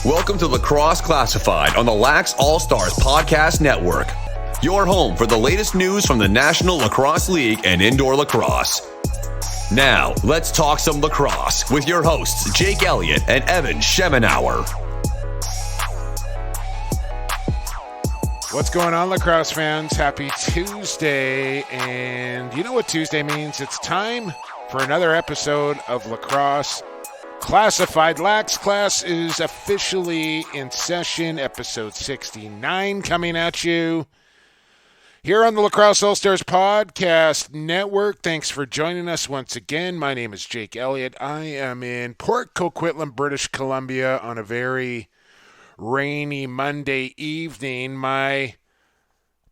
Welcome to Lacrosse Classified on the Lax All-Stars Podcast Network. Your home for the latest news from the National Lacrosse League and indoor lacrosse. Now, let's talk some lacrosse with your hosts, Jake Elliott and Evan Schemenauer. What's going on, lacrosse fans? Happy Tuesday. And you know what Tuesday means? It's time for another episode of Lacrosse Classified. Lax Class is officially in session. Episode 69 coming at you here on the Lacrosse All-Stars Podcast Network. Thanks for joining us once again. My name is Jake Elliott. I am in Port Coquitlam, British Columbia on a very rainy Monday evening. My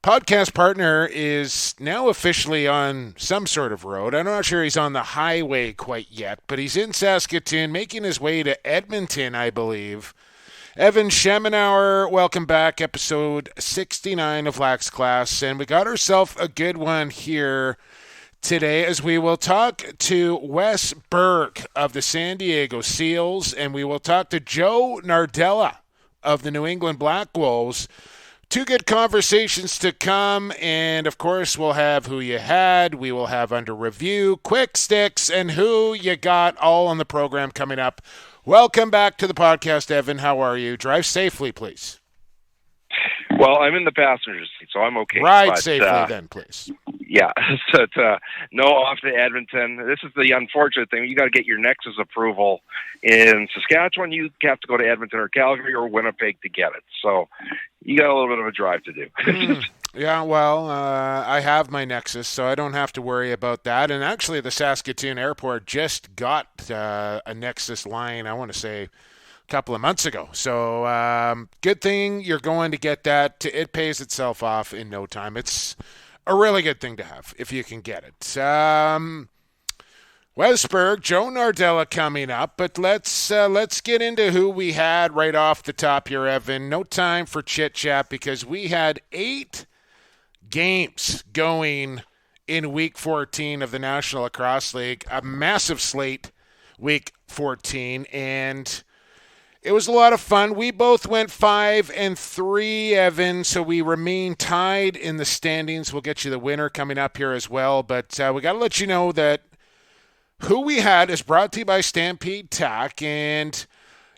podcast partner is now officially on some sort of road. I'm not sure he's on the highway quite yet, but he's in Saskatoon, making his way to Edmonton, I believe. Evan Schemenauer, welcome back. Episode 69 of Lax Class, and we got ourselves a good one here today, as we will talk to Wes Berg of the San Diego Seals, and we will talk to Joe Nardella of the New England Black Wolves. Two good conversations to come, and of course we'll have who you had, we will have under review, quick sticks, and who you got all on the program coming up. Welcome back to the podcast, Evan. How are you? Drive safely, please. Well, I'm in the passenger seat, so I'm okay. Ride safely then, please. Yeah, so no off to Edmonton. This is the unfortunate thing. You got to get your Nexus approval in Saskatchewan. You have to go to Edmonton or Calgary or Winnipeg to get it. So you got a little bit of a drive to do. Yeah, well, I have my Nexus, so I don't have to worry about that. And actually, the Saskatoon airport just got a Nexus line, I want to say, couple of months ago. So good thing you're going to get that. It pays itself off in no time. It's a really good thing to have if you can get it. Wes Berg, Joe Nardella coming up, but let's get into who we had right off the top here, Evan. No time for chit chat because we had 8 games going in week 14 of the National Lacrosse League, a massive slate week 14, and it was a lot of fun. We both went 5-3, Evan, so we remain tied in the standings. We'll get you the winner coming up here as well, but we got to let you know that who we had is brought to you by Stampede Tack, and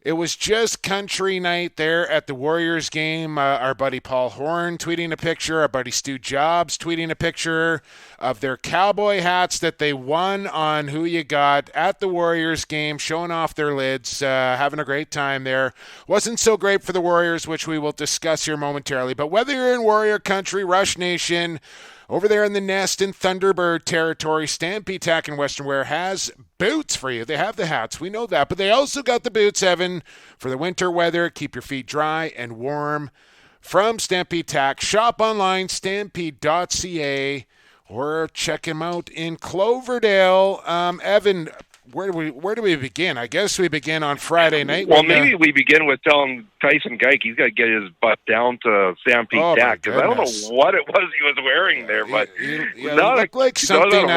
it was just country night there at the Warriors game. Our buddy Paul Horn tweeting a picture, our buddy Stu Jobs tweeting a picture of their cowboy hats that they won on Who You Got at the Warriors game, showing off their lids, having a great time there. Wasn't so great for the Warriors, which we will discuss here momentarily, but whether you're in Warrior Country, Rush Nation, over there in the Nest in Thunderbird territory, Stampede Tack and Western Wear has boots for you. They have the hats, we know that, but they also got the boots, Evan, for the winter weather. Keep your feet dry and warm from Stampede Tack. Shop online, stampede.ca, or check them out in Cloverdale. Evan, where do we begin? I guess we begin on Friday night. Well, maybe we begin with telling Tyson Geik he's got to get his butt down to Stampede Tack, because I don't know what it was he was wearing there, but it looked like something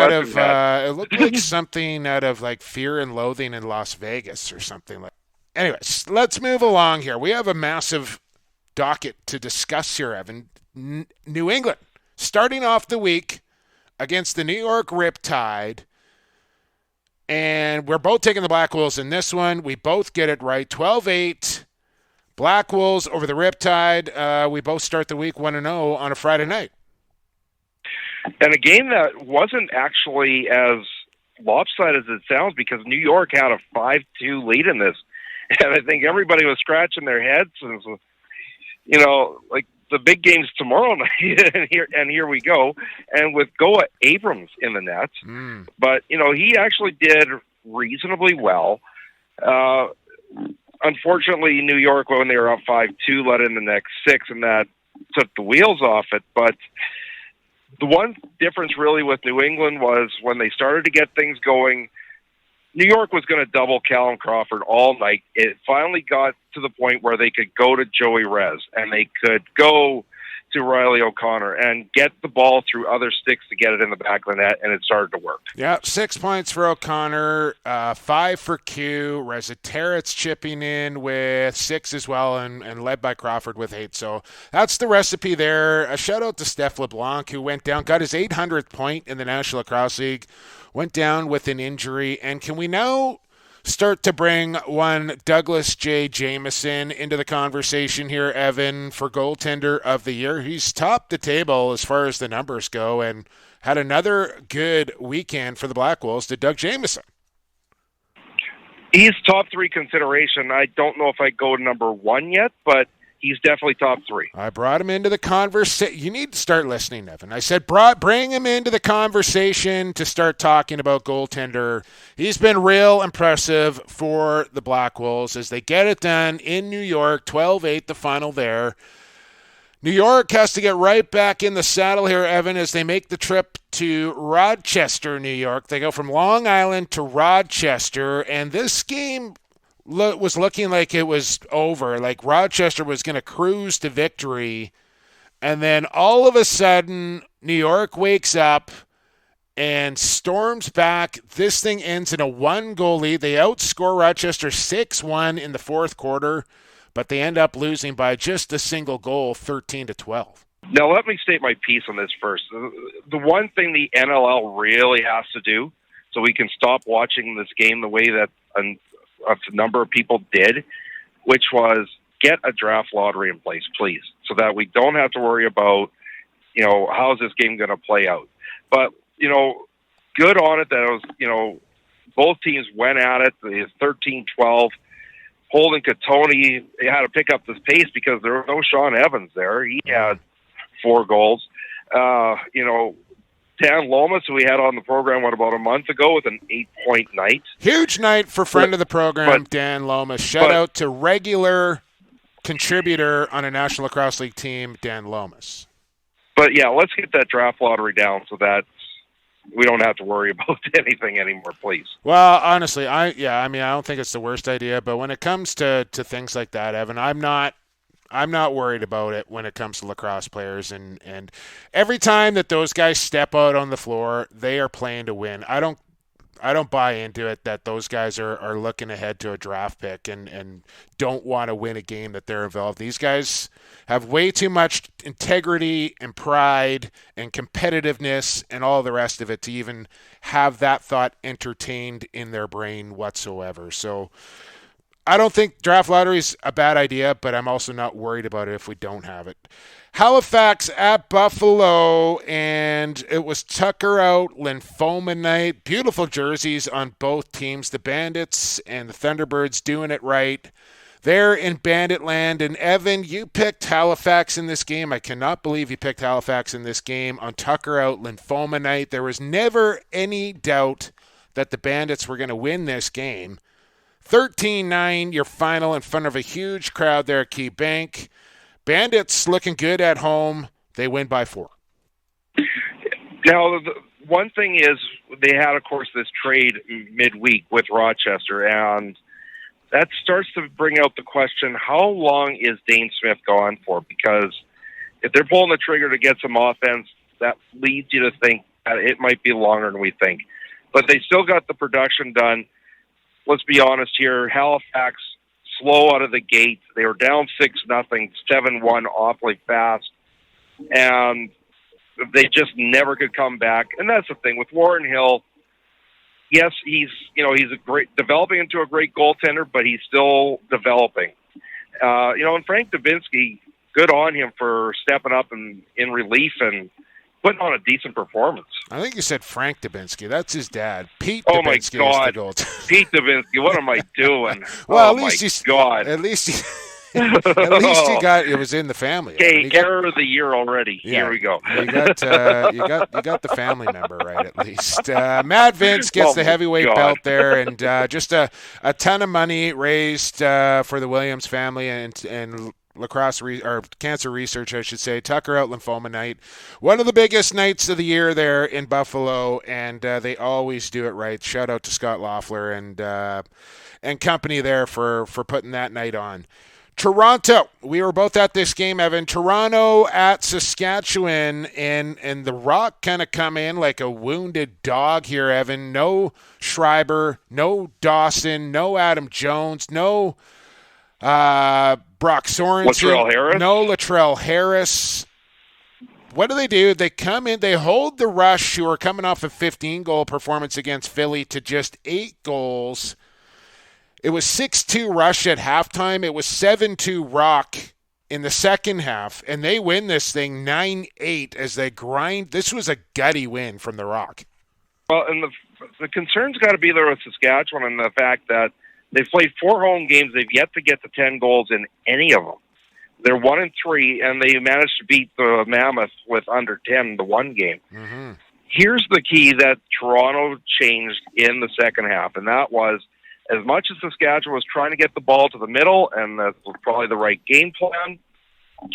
out of like Fear and Loathing in Las Vegas or something like. Anyways, let's move along here. We have a massive docket to discuss here, Evan. New England starting off the week against the New York Riptide. And we're both taking the Black Wolves in this one. We both get it right. 12-8, Black Wolves over the Riptide. We both start the week 1-0 on a Friday night. And a game that wasn't actually as lopsided as it sounds, because New York had a 5-2 lead in this. And I think everybody was scratching their heads. And, like the big game's tomorrow night, and here we go. And with Goa Abrams in the net. But, he actually did reasonably well. Unfortunately, New York, when they were up 5-2, let in the next 6, and that took the wheels off it. But the one difference really with New England was when they started to get things going, New York was going to double Callum Crawford all night. It finally got to the point where they could go to Joey Rez, and they could go to Riley O'Connor and get the ball through other sticks to get it in the back of the net, and it started to work. Yeah, 6 points for O'Connor, 5 for Q. Reza Terrett's chipping in with 6 as well, and led by Crawford with 8. So that's the recipe there. A shout-out to Steph LeBlanc, who went down, got his 800th point in the National Lacrosse League, went down with an injury. And can we now start to bring one Douglas J. Jameson into the conversation here, Evan, for goaltender of the year? He's topped the table as far as the numbers go and had another good weekend for the Black Wolves to Doug Jameson. He's top 3 consideration. I don't know if I'd go to number 1 yet, but he's definitely top 3. I brought him into the conversation. You need to start listening, Evan. I said bring him into the conversation to start talking about goaltender. He's been real impressive for the Black Wolves as they get it done in New York, 12-8, the final there. New York has to get right back in the saddle here, Evan, as they make the trip to Rochester, New York. They go from Long Island to Rochester, and this game was looking like it was over, like Rochester was going to cruise to victory, and then all of a sudden New York wakes up and storms back. This thing ends in a 1-goal lead. They outscore Rochester 6-1 in the fourth quarter, but they end up losing by just a single goal, 13-12. Now let me state my piece on this first. The one thing the NLL really has to do so we can stop watching this game the way that a number of people did, which was get a draft lottery in place, please, so that we don't have to worry about, how's this game going to play out. But, good on it that it was, both teams went at it. The 13-12. Holden Katoni had to pick up this pace because there was no Sean Evans there. He had 4 goals. Dan Lomas, who we had on the program about a month ago, with an 8-point night. Huge night for friend of the program, Dan Lomas. Shout out to regular contributor on a National Lacrosse League team, Dan Lomas. But yeah, let's get that draft lottery down so that we don't have to worry about anything anymore, please. Well, honestly, I don't think it's the worst idea, but when it comes to things like that, Evan, I'm not worried about it when it comes to lacrosse players, and every time that those guys step out on the floor, they are playing to win. I don't buy into it that those guys are looking ahead to a draft pick and don't want to win a game that they're involved. These guys have way too much integrity and pride and competitiveness and all the rest of it to even have that thought entertained in their brain whatsoever. So I don't think draft lottery is a bad idea, but I'm also not worried about it if we don't have it. Halifax at Buffalo, and it was Tucker Out Lymphoma Night. Beautiful jerseys on both teams, the Bandits and the Thunderbirds doing it right. They're in Bandit land, and Evan, you picked Halifax in this game. I cannot believe you picked Halifax in this game on Tucker Out Lymphoma Night. There was never any doubt that the Bandits were going to win this game. 13-9, your final in front of a huge crowd there at Key Bank. Bandits looking good at home. They win by 4. Now, the one thing is they had, of course, this trade midweek with Rochester, and that starts to bring out the question, how long is Dane Smith gone for? Because if they're pulling the trigger to get some offense, that leads you to think that it might be longer than we think. But they still got the production done. Let's be honest here, Halifax, slow out of the gate. They were down 6-0, 7-1 awfully fast, and they just never could come back. And that's the thing with Warren Hill. Yes, he's developing into a great goaltender, but he's still developing. And Frank Dubinsky, good on him for stepping up in relief and putting on a decent performance. I think you said Frank Dubinsky. That's his dad. Pete Oh, Dubinsky my God. is the goaltender. Pete Dubinsky, what am I doing? Well, at least you got it was in the family. Okay, error of the year already. Yeah, here we go. You got the family member right at least. Matt Vince gets the heavyweight belt there, and just a ton of money raised for the Williams family and lacrosse or cancer research, I should say. Tucker Out Lymphoma Night, one of the biggest nights of the year there in Buffalo, and they always do it right. Shout out to Scott Loeffler and company there for putting that night on. Toronto. We were both at this game, Evan. Toronto at Saskatchewan, and the Rock kind of come in like a wounded dog here, Evan. No Schreiber, no Dawson, no Adam Jones, no Brock Sorensen, no Latrell Harris. What do? They come in, they hold the Rush, who are coming off a 15-goal performance against Philly, to just 8 goals. It was 6-2 Rush at halftime. It was 7-2 Rock in the second half, and they win this thing 9-8 as they grind. This was a gutty win from the Rock. Well, and the concern's got to be there with Saskatchewan and the fact that they've played 4 home games. They've yet to get to 10 goals in any of them. They're 1-3, and they managed to beat the Mammoth with under 10 the one game. Mm-hmm. Here's the key that Toronto changed in the second half, and that was, as much as Saskatchewan was trying to get the ball to the middle, and that was probably the right game plan,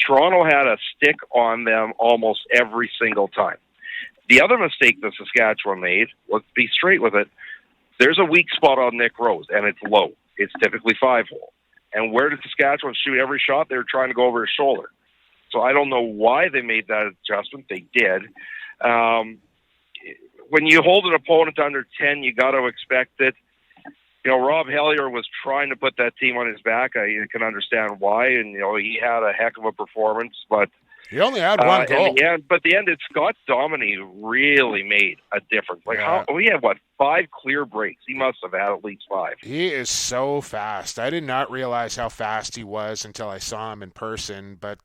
Toronto had a stick on them almost every single time. The other mistake that Saskatchewan made, let's be straight with it, there's a weak spot on Nick Rose, and it's low. It's typically 5-hole. And where did Saskatchewan shoot every shot? They were trying to go over his shoulder. So I don't know why they made that adjustment. They did. When you hold an opponent under 10, you got to expect it. You know, Rob Hellier was trying to put that team on his back. I can understand why, and he had a heck of a performance, but he only had one goal. But the end, Scott Dominey really made a difference. We had 5 clear breaks. He must have had at least 5. He is so fast. I did not realize how fast he was until I saw him in person. But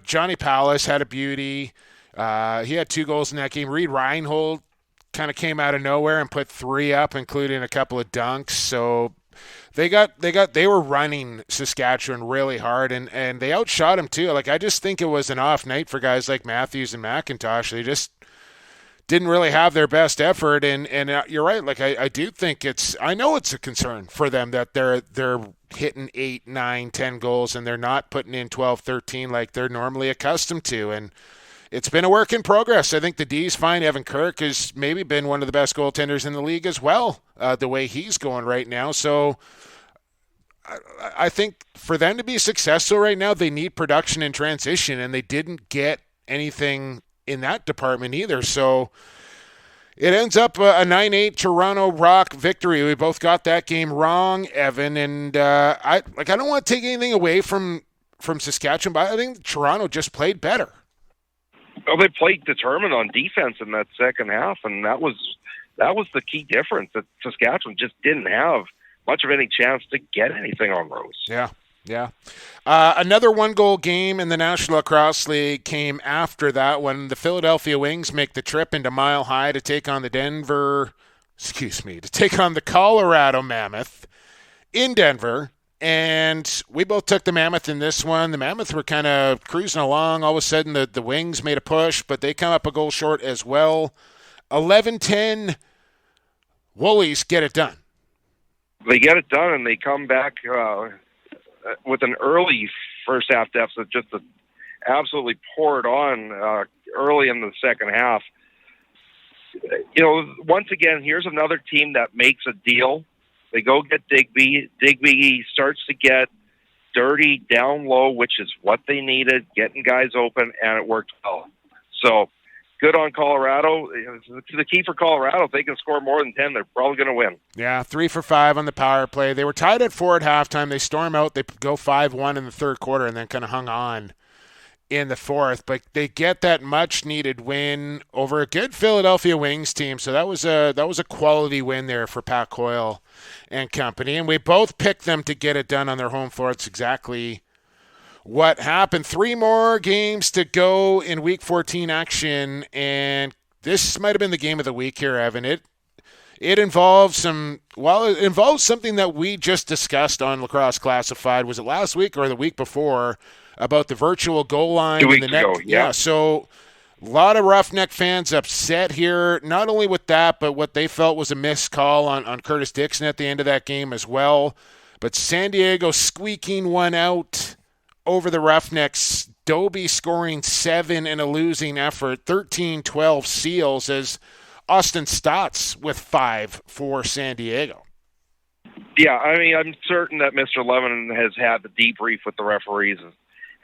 Johnny Pallas had a beauty. He had 2 goals in that game. Reed Reinhold kind of came out of nowhere and put 3 up, including a couple of dunks. So they were running Saskatchewan really hard, and they outshot him too. I just think it was an off night for guys like Matthews and McIntosh. They just didn't really have their best effort, and you're right. I do think I know it's a concern for them that they're hitting 8, 9, 10 goals, and they're not putting in 12, 13 like they're normally accustomed to, and it's been a work in progress. I think the D's fine. Evan Kirk has maybe been one of the best goaltenders in the league as well, the way he's going right now. So I think for them to be successful right now, they need production and transition, and they didn't get anything in that department either. So it ends up a 9-8 Toronto Rock victory. We both got that game wrong, Evan, and I don't want to take anything away from Saskatchewan, but I think Toronto just played better. Well, they played determined on defense in that second half, and that was the key difference, that Saskatchewan just didn't have much of any chance to get anything on Rose. Yeah. Another 1-goal game in the National Lacrosse League came after that when the Philadelphia Wings make the trip into Mile High to take on the Colorado Mammoth in Denver. And we both took the Mammoth in this one. The Mammoth were kind of cruising along. All of a sudden, the Wings made a push, but they come up a goal short as well. 11-10, Woolies get it done. They get it done, and they come back with an early first-half deficit, just to absolutely pour it on early in the second half. Once again, here's another team that makes a deal. They go get Digby. Digby starts to get dirty down low, which is what they needed, getting guys open, and it worked well. So good on Colorado. The key for Colorado, if they can score more than 10, they're probably going to win. Yeah, 3 for 5 on the power play. They were tied at 4 at halftime. They storm out. They go 5-1 in the third quarter and then kind of hung on in the fourth, but they get that much-needed win over a good Philadelphia Wings team. So that was a quality win there for Pat Coyle and company, and we both picked them to get it done on their home floor. It's exactly what happened. 3 more games to go in Week 14 action, and this might have been the game of the week here, Evan. It involves something that we just discussed on Lacrosse Classified. Was it last week or the week before? About the virtual goal line. 2 weeks ago, yeah. So a lot of Roughneck fans upset here, not only with that, but what they felt was a missed call on Curtis Dixon at the end of that game as well. But San Diego squeaking one out over the Roughnecks. Dobie scoring 7 in a losing effort. 13-12 Seals as Austin Staats with 5 for San Diego. Yeah, I mean, I'm certain that Mr. Levin has had the debrief with the referees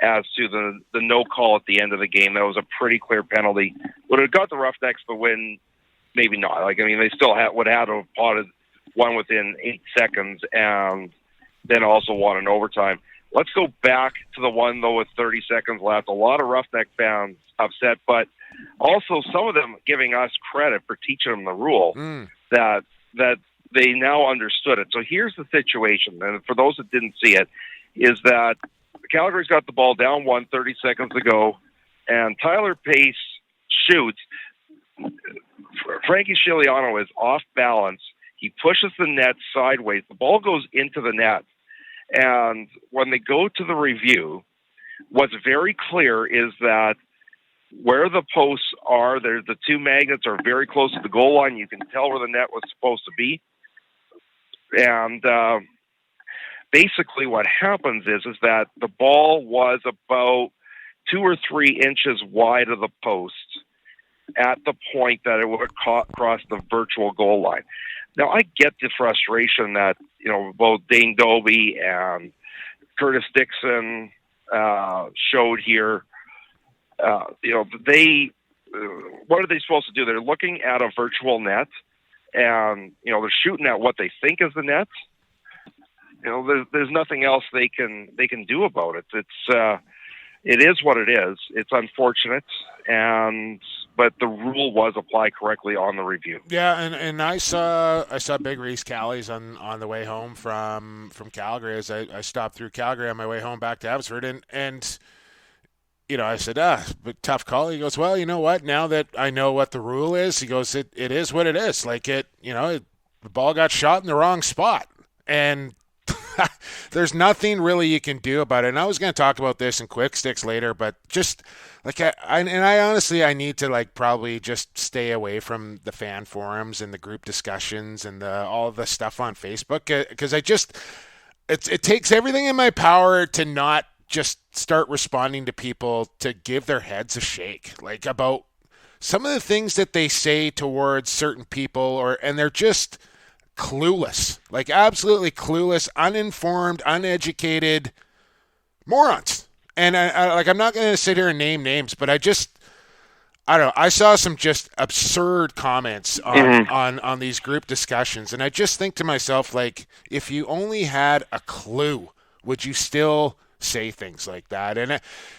as to the no call at the end of the game. That was a pretty clear penalty. Would have got the Roughnecks the win? Maybe not. Like, I mean, they still would have to have potted one within 8 seconds and then also won in overtime. Let's go back to the one, though, with 30 seconds left. A lot of Roughneck fans upset, but also some of them giving us credit for teaching them the rule that they now understood it. So here's the situation, and for those that didn't see it, is that Calgary's got the ball down 30 seconds to go, and Tyler Pace shoots. Frankie Scigliano is off balance. He pushes the net sideways. The ball goes into the net. And when they go to the review, what's very clear is that where the posts are, the two magnets are very close to the goal line. You can tell where the net was supposed to be. And basically what happens is that the ball was about 2 or 3 inches wide of the post at the point that it would cross the virtual goal line. Now, I get the frustration that, both Dane Dobie and Curtis Dixon showed here. What are they supposed to do? They're looking at a virtual net, and, they're shooting at what they think is the net. There's nothing else they can do about it. It is what it is. It's unfortunate, but the rule was applied correctly on the review. Yeah, and I saw Big Reese Callies on the way home from Calgary as I stopped through Calgary on my way home back to Abbotsford, and I said, but tough call. He goes, well, you know what? Now that I know what the rule is, he goes, it is what it is. Like the ball got shot in the wrong spot, and there's nothing really you can do about it. And I was going to talk about this in Quick Sticks later, but just I honestly need to probably just stay away from the fan forums and the group discussions and all of the stuff on Facebook, because it takes everything in my power to not just start responding to people to give their heads a shake, about some of the things that they say towards certain people, and they're just clueless, absolutely clueless, uninformed, uneducated morons. And I'm not going to sit here and name names, but I don't know. I saw some just absurd comments on these group discussions, and I just think to myself, if you only had a clue, would you still say things like that?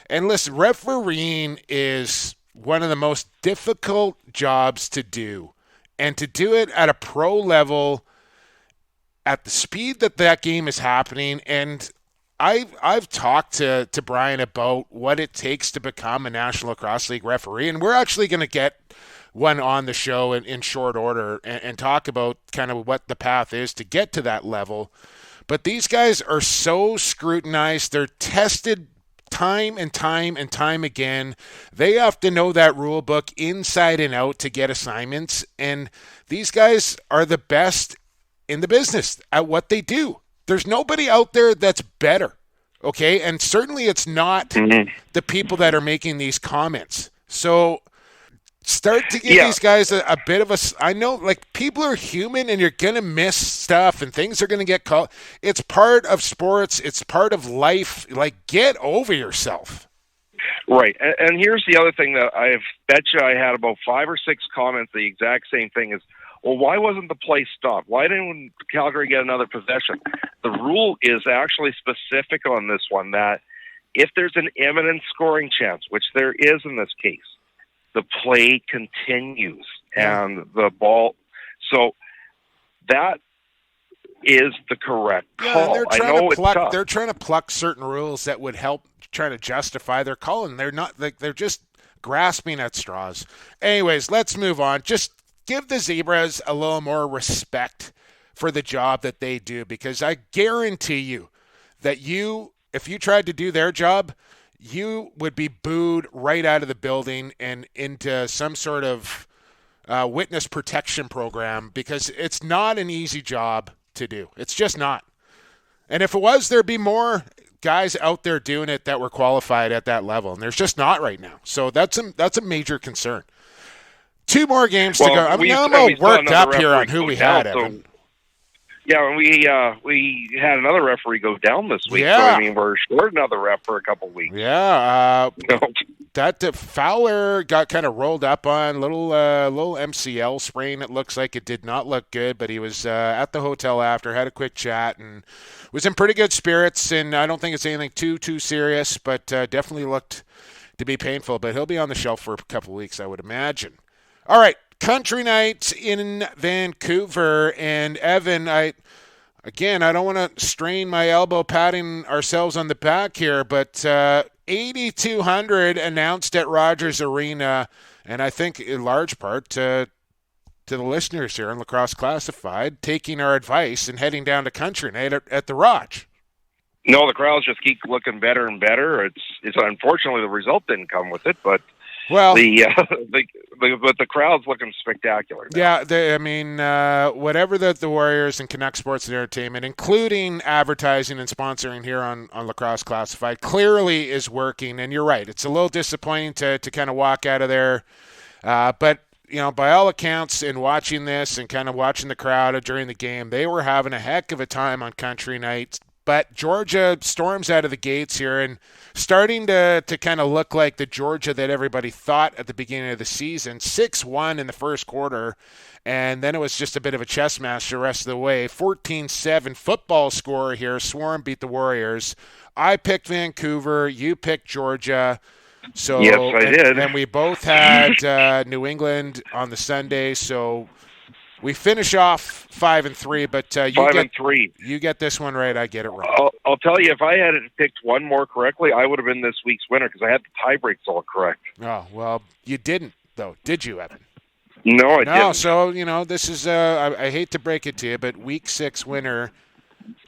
And listen, refereeing is one of the most difficult jobs to do, and to do it at a pro level at the speed that game is happening. And I've talked to Brian about what it takes to become a National Lacrosse League referee, and we're actually going to get one on the show in short order and talk about kind of what the path is to get to that level. But these guys are so scrutinized. They're tested time and time and time again. They have to know that rule book inside and out to get assignments. And these guys are the best in the business at what they do. There's nobody out there that's better, okay? And certainly it's not the people that are making these comments. So start to give these guys a bit of a... I know, people are human, and you're going to miss stuff, and things are going to get called. It's part of sports. It's part of life. Get over yourself. Right. And here's the other thing that I bet you I had about 5 or 6 comments, the exact same thing is, well, why wasn't the play stopped? Why didn't Calgary get another possession? The rule is actually specific on this one that if there's an imminent scoring chance, which there is in this case, the play continues and the ball. So that is the correct call. I know they're trying to pluck certain rules that would help trying to justify their call, and they're not. They're just grasping at straws. Anyways, let's move on. Just give the Zebras a little more respect for the job that they do, because I guarantee you that if you tried to do their job, you would be booed right out of the building and into some sort of witness protection program, because it's not an easy job to do. It's just not. And if it was, there'd be more guys out there doing it that were qualified at that level, and there's just not right now. So that's a major concern. 2 more games to go. I'm all worked up here on who we had, Evan. Yeah, and we had another referee go down this week. Yeah. So, I mean, we're short another ref for a couple weeks. Yeah. That Fowler got kind of rolled up on little MCL sprain. It looks like it did not look good, but he was at the hotel after, had a quick chat, and was in pretty good spirits. And I don't think it's anything too serious, but definitely looked to be painful. But he'll be on the shelf for a couple of weeks, I would imagine. All right, country night in Vancouver, and Evan, I don't want to strain my elbow patting ourselves on the back here, but 8,200 announced at Rogers Arena, and I think in large part to the listeners here on Lacrosse Classified taking our advice and heading down to country night at the Rog. No, the crowds just keep looking better and better. It's unfortunately the result didn't come with it, but but the crowd's looking spectacular now. Yeah, whatever the Warriors and Canuck Sports and Entertainment, including advertising and sponsoring here on Lacrosse Classified, clearly is working. And you're right, it's a little disappointing to kind of walk out of there. But, by all accounts, in watching this and kind of watching the crowd during the game, they were having a heck of a time on country night. But Georgia storms out of the gates here and starting to kind of look like the Georgia that everybody thought at the beginning of the season. 6-1 in the first quarter, and then it was just a bit of a chess match the rest of the way. 14-7 football score here. Swarm beat the Warriors. I picked Vancouver. You picked Georgia. So, yes, I did. And we both had New England on the Sunday, so we finish off 5-3, but you get this one right. I get it wrong. I'll tell you, if I had picked one more correctly, I would have been this week's winner because I had the tie breaks all correct. Oh, well, you didn't, though, did you, Evan? No, I didn't. So, this is, I hate to break it to you, but week 6 winner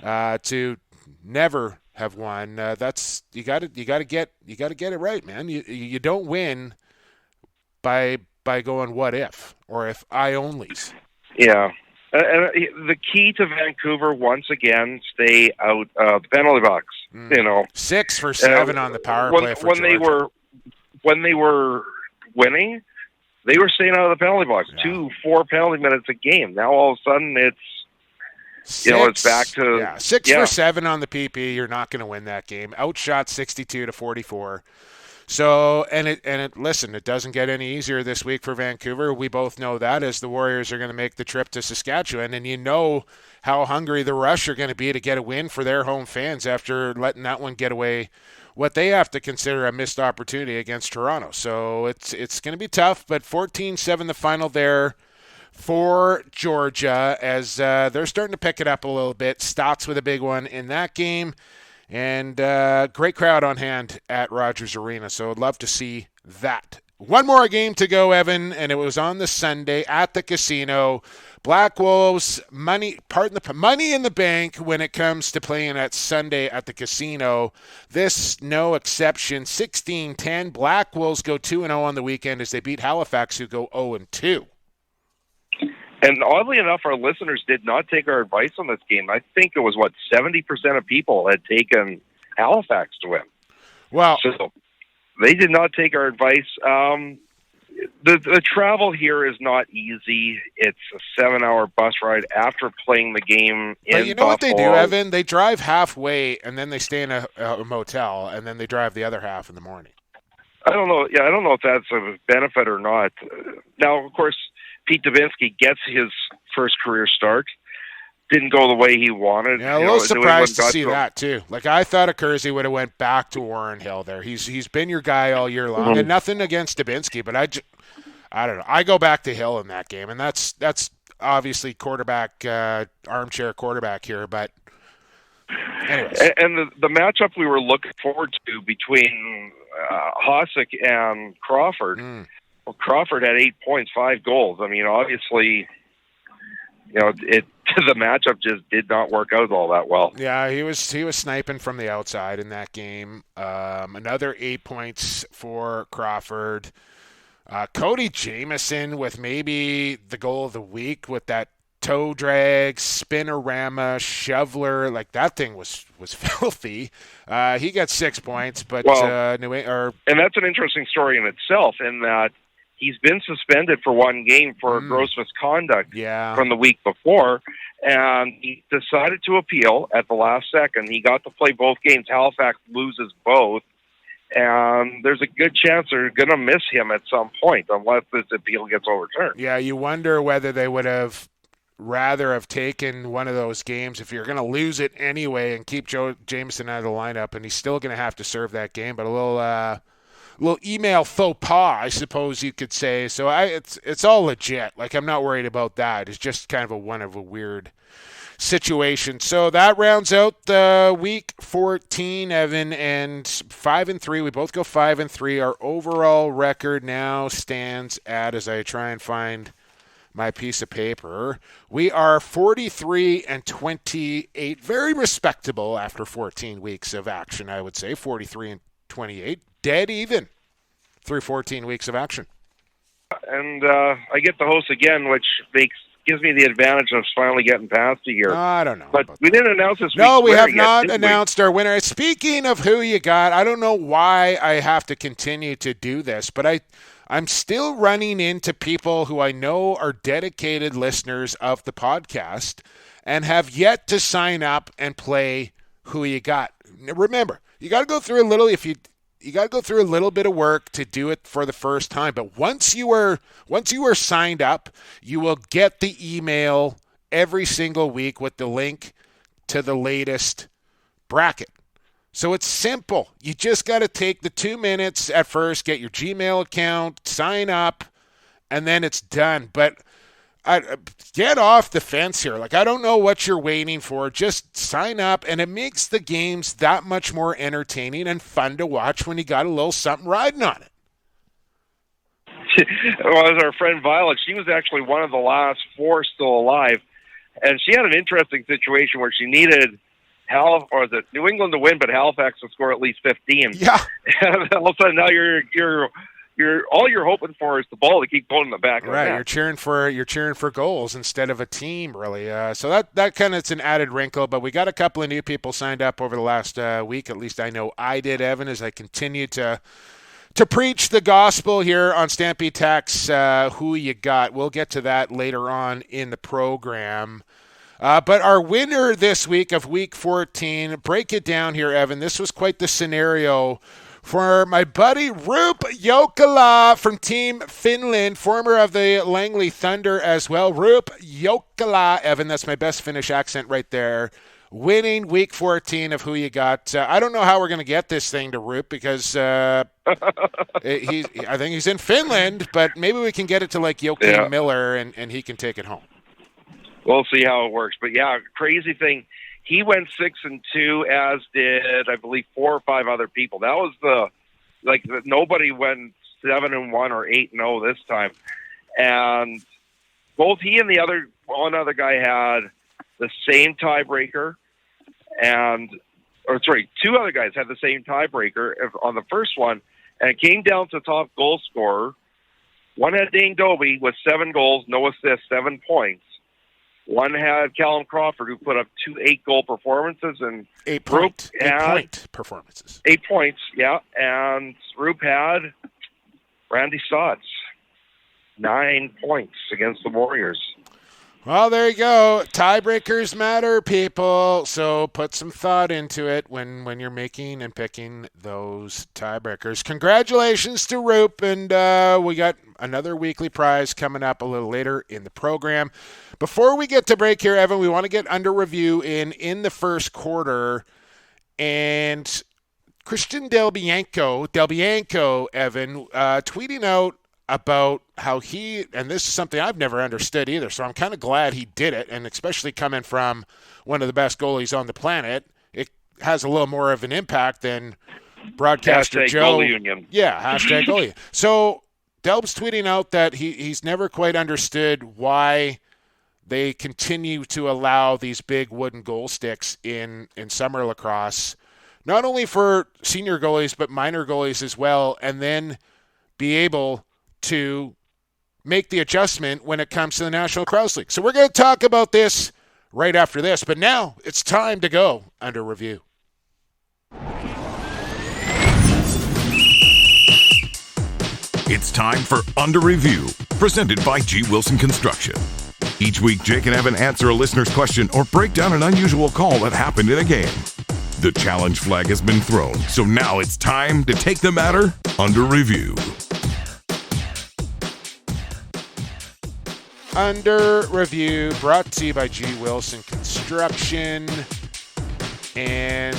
to never have won. That's you got to get it right, man. You don't win by going what if or if I onlys. Yeah. The key to Vancouver, once again, stay out of the penalty box. 6 for 7 on the power play for Georgia. When they were winning, they were staying out of the penalty box. Yeah. 2-4 penalty minutes a game. Now all of a sudden it's it's back to 6 for 7 on the PP. You're not going to win that game. Outshot 62-44. So, listen, it doesn't get any easier this week for Vancouver. We both know that as the Warriors are going to make the trip to Saskatchewan, and you know how hungry the Rush are going to be to get a win for their home fans after letting that one get away, what they have to consider a missed opportunity against Toronto. So it's going to be tough, but 14-7 the final there for Georgia as they're starting to pick it up a little bit. Staats with a big one in that game. And great crowd on hand at Rogers Arena, so I'd love to see that. One more game to go, Evan, and it was on the Sunday at the casino. Black Wolves, money in the bank when it comes to playing at Sunday at the casino. This, no exception, 16-10. Black Wolves go 2-0 on the weekend as they beat Halifax, who go 0-2. And oddly enough, our listeners did not take our advice on this game. I think it was, 70% of people had taken Halifax to win. Wow. So they did not take our advice. The travel here is not easy. It's a 7-hour bus ride after playing the game in Buffalo. You know what they do, Evan? They drive halfway, and then they stay in a motel, and then they drive the other half in the morning. I don't know. Yeah, I don't know if that's a benefit or not. Now, of course, Pete Dubinsky gets his first career start. Didn't go the way he wanted. Yeah, a little surprised to see that too. Like I thought Kersey would have went back to Warren Hill there. He's been your guy all year long, and nothing against Dubinsky, but I don't know. I go back to Hill in that game, and that's obviously quarterback, armchair quarterback here, but. Anyways. And the matchup we were looking forward to between Hossack and Crawford. Well, Crawford had 8 points, 5 goals. I mean, obviously, the matchup just did not work out all that well. Yeah, he was sniping from the outside in that game. Another 8 points for Crawford. Cody Jamieson with maybe the goal of the week with that toe drag, spinorama, shoveler. Like that thing was filthy. He got 6 points, but and that's an interesting story in itself in that he's been suspended for one game for gross misconduct from the week before, and he decided to appeal at the last second. He got to play both games. Halifax loses both, and there's a good chance they're going to miss him at some point unless this appeal gets overturned. Yeah, you wonder whether they would have rather have taken one of those games if you're going to lose it anyway and keep Joe Jameson out of the lineup, and he's still going to have to serve that game. But a little email faux pas, I suppose you could say. So it's all legit. Like, I'm not worried about that. It's just kind of a weird situation. So that rounds out the week 14, Evan, and 5-3. We both go 5-3. Our overall record now stands at, as I try and find my piece of paper, we are 43-28. Very respectable after 14 weeks of action, I would say. 43-28. Dead even through 14 weeks of action. And I get the host again, which gives me the advantage of finally getting past a year. I don't know. But we didn't announce this week. No, we have not announced our winner. Speaking of who you got, I don't know why I have to continue to do this, but I'm still running into people who I know are dedicated listeners of the podcast and have yet to sign up and play Who You Got. Remember, you got to go through a little bit of work to do it for the first time. But once you are signed up, you will get the email every single week with the link to the latest bracket. So it's simple. You just got to take the 2 minutes at first, get your Gmail account, sign up, and then it's done. But get off the fence here. Like, I don't know what you're waiting for. Just sign up, and it makes the games that much more entertaining and fun to watch when you got a little something riding on it. Well, as our friend Violet, she was actually one of the last four still alive, and she had an interesting situation where she needed the New England to win, but Halifax to score at least 15. Yeah. And all of a sudden, now you're all you're hoping for is the ball to keep going in the back. Right, you're cheering for goals instead of a team, really. So that kind of, it's an added wrinkle. But we got a couple of new people signed up over the last week. At least I know I did, Evan, as I continue to preach the gospel here on Stampede Tack's Who You Got. We'll get to that later on in the program. But our winner this week of Week 14, break it down here, Evan. This was quite the scenario for my buddy Roop Jokela from Team Finland, former of the Langley Thunder as well. Roop Jokela, Evan, that's my best Finnish accent right there. Winning Week 14 of Who You Got. I don't know how we're going to get this thing to Roop because I think he's in Finland, but maybe we can get it to like Joakim Miller and he can take it home. We'll see how it works. But, yeah, crazy thing. He went 6-2, as did, I believe, 4 or 5 other people. That was nobody went 7-1 or 8-0 this time. And both he and one other guy had the same tiebreaker. Two other guys had the same tiebreaker on the first one. And it came down to top goal scorer. One had Dane Dobie with 7 goals, no assists, 7 points. One had Callum Crawford, who put up 2 8-goal performances, and 8-point performances. 8 points, yeah. And Roop had Randy Staats, 9 points against the Warriors. Well, there you go. Tiebreakers matter, people. So put some thought into it when you're making and picking those tiebreakers. Congratulations to Roop, and we got another weekly prize coming up a little later in the program. Before we get to break here, Evan, we want to get under review in the first quarter, and Christian Del Bianco, Evan, tweeting out about how he, and this is something I've never understood either, so I'm kind of glad he did it, and especially coming from one of the best goalies on the planet, it has a little more of an impact than broadcaster Joe. Yeah, hashtag goalie. So Delb's tweeting out that he's never quite understood why they continue to allow these big wooden goal sticks in summer lacrosse, not only for senior goalies but minor goalies as well, and then be able to make the adjustment when it comes to the National Lacrosse League. So we're going to talk about this right after this, but now it's time to go under review. It's time for Under Review, presented by G. Wilson Construction. Each week, Jake and Evan answer a listener's question or break down an unusual call that happened in a game. The challenge flag has been thrown, so now it's time to take the matter under review. Under Review, brought to you by G. Wilson Construction. And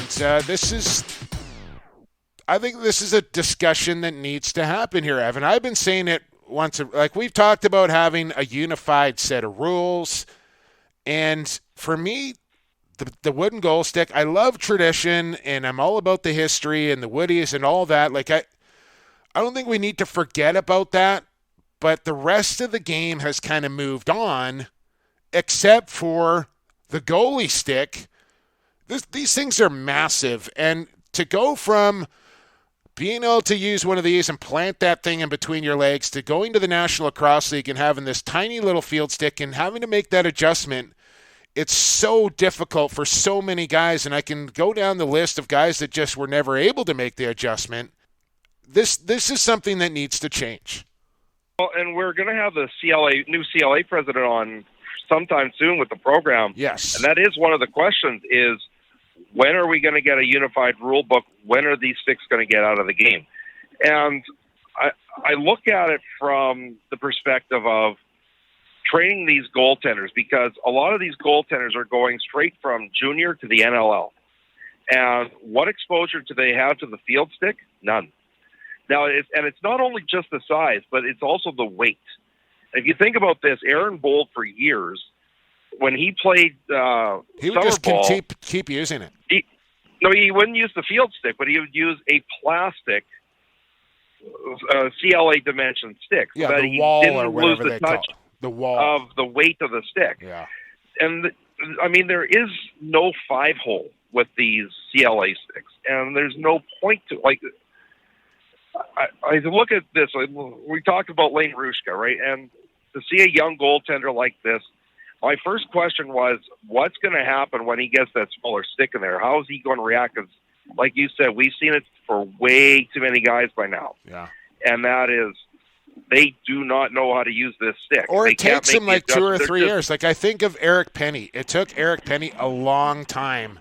I think this is a discussion that needs to happen here, Evan. I've been saying it once, like we've talked about having a unified set of rules. And for me, the wooden goal stick, I love tradition, and I'm all about the history and the woodies and all that. Like I don't think we need to forget about that, but the rest of the game has kind of moved on, except for the goalie stick. These things are massive, and to go from being able to use one of these and plant that thing in between your legs to going to the National Lacrosse League and having this tiny little field stick and having to make that adjustment, it's so difficult for so many guys, and I can go down the list of guys that just were never able to make the adjustment. This is something that needs to change. Well, and we're going to have the new CLA president on sometime soon with the program. Yes. And that is one of the questions is, when are we going to get a unified rule book? When are these sticks going to get out of the game? And I look at it from the perspective of training these goaltenders, because a lot of these goaltenders are going straight from junior to the NLL. And what exposure do they have to the field stick? None. Now, it's not only just the size, but it's also the weight. If you think about this, Aaron Bold for years, when he played he would just ball, keep using it. He wouldn't use the field stick, but he would use a plastic CLA dimension stick. Yeah, so that the wall he didn't or whatever lose they the call touch it. The wall of the weight of the stick. Yeah. And, I mean, there is no 5-hole with these CLA sticks, and there's no point to, like, I look at this, we talked about Lane Rushka, right? And to see a young goaltender like this, my first question was, what's going to happen when he gets that smaller stick in there? How is he going to react? Because, like you said, we've seen it for way too many guys by now. Yeah. And that is, they do not know how to use this stick. Or they it takes them like 2 or 3 years. years. Like I think of Eric Penny. It took Eric Penny a long time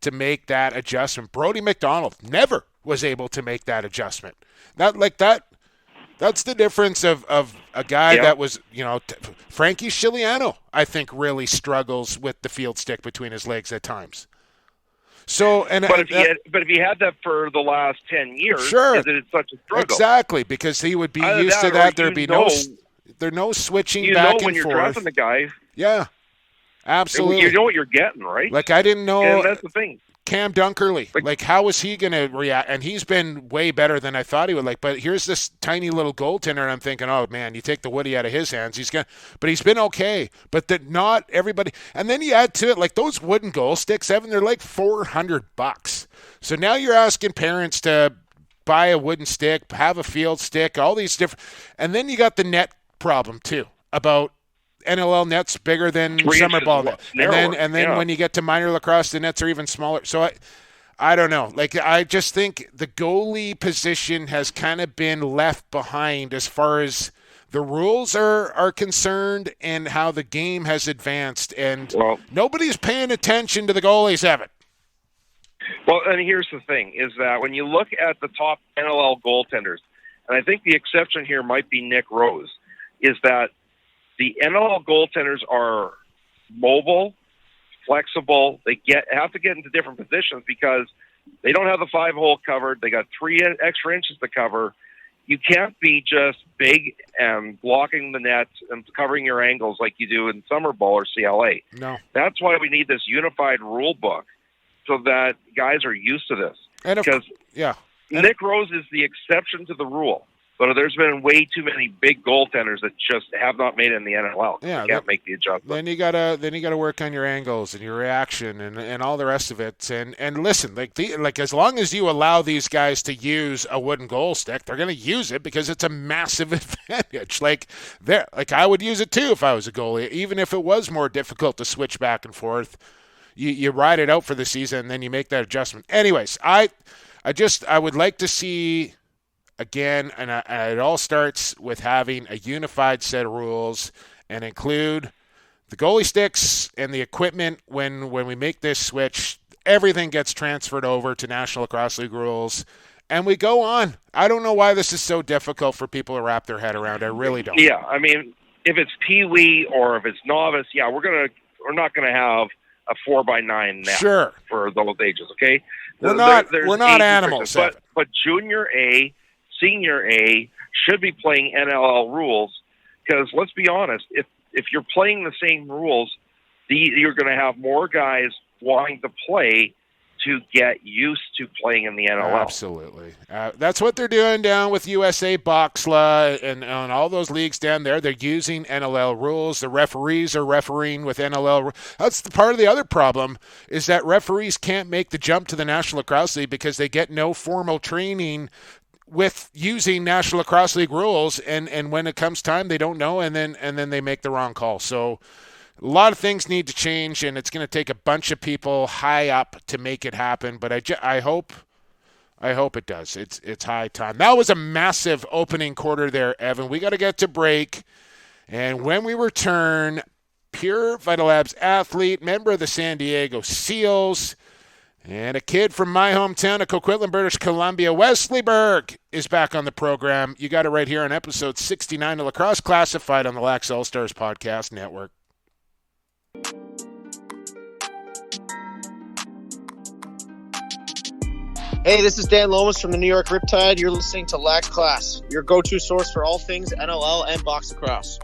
to make that adjustment. Brody McDonald never was able to make that adjustment. That's the difference of a guy that was, Frankie Chiliano, I think, really struggles with the field stick between his legs at times. So, if he had that for the last 10 years, sure, is it such a struggle? Exactly, because he would be used to that. There'd be no switching back and forth. When you're drafting the guy. Yeah, absolutely. You know what you're getting, right? Like I didn't know. And that's the thing. Cam Dunkerley, like how was he going to react? And he's been way better than I thought he would. But here's this tiny little goaltender, and I'm thinking, oh man, you take the woody out of his hands, but he's been okay. But that not everybody. And then you add to it like those wooden goal sticks, Evan, they're like $400. So now you're asking parents to buy a wooden stick, have a field stick, all these different, and then you got the net problem too about. NLL nets bigger than summer ball net. And then when you get to minor lacrosse, the nets are even smaller. So I don't know. Like I just think the goalie position has kind of been left behind as far as the rules are concerned and how the game has advanced. And nobody's paying attention to the goalies, Evan. Well, and here's the thing, is that when you look at the top NLL goaltenders, and I think the exception here might be Nick Rose, is that the NLL goaltenders are mobile, flexible. They have to get into different positions because they don't have the 5-hole covered. They got 3 extra inches to cover. You can't be just big and blocking the net and covering your angles like you do in summer ball or CLA. No. That's why we need this unified rule book so that guys are used to this. Nick Rose is the exception to the rule. But there's been way too many big goaltenders that just have not made it in the NLL. Yeah, they can't make the adjustment. Then you gotta work on your angles and your reaction and all the rest of it. And listen, like as long as you allow these guys to use a wooden goal stick, they're gonna use it because it's a massive advantage. Like I would use it too if I was a goalie, even if it was more difficult to switch back and forth. You ride it out for the season and then you make that adjustment. Anyways, I would like to see again, and it all starts with having a unified set of rules and include the goalie sticks and the equipment. When we make this switch, everything gets transferred over to National Lacrosse League rules, and we go on. I don't know why this is so difficult for people to wrap their head around. I really don't. Yeah, I mean, if it's Pee-wee or if it's novice, yeah, we're not gonna have a 4x9 net Sure. for those ages. Okay, we're not animals. But junior A, senior A should be playing NLL rules, because let's be honest, if you're playing the same rules, you're going to have more guys wanting to play to get used to playing in the NLL. Absolutely. That's what they're doing down with USA Boxla and on all those leagues down there. They're using NLL rules. The referees are refereeing with NLL. That's the part of the other problem, is that referees can't make the jump to the National Lacrosse League because they get no formal training with using National Lacrosse League rules, and when it comes time, they don't know, and then they make the wrong call. So a lot of things need to change, and it's going to take a bunch of people high up to make it happen. But I hope it does. It's high time. That was a massive opening quarter there, Evan. We got to get to break, and when we return, Pure Vital Labs athlete, member of the San Diego Seals, and a kid from my hometown of Coquitlam, British Columbia, Wesley Berg, is back on the program. You got it right here on episode 69 of Lacrosse Classified on the Lax All-Stars Podcast Network. Hey, this is Dan Lomas from the New York Riptide. You're listening to Lax Class, your go-to source for all things NLL and box lacrosse.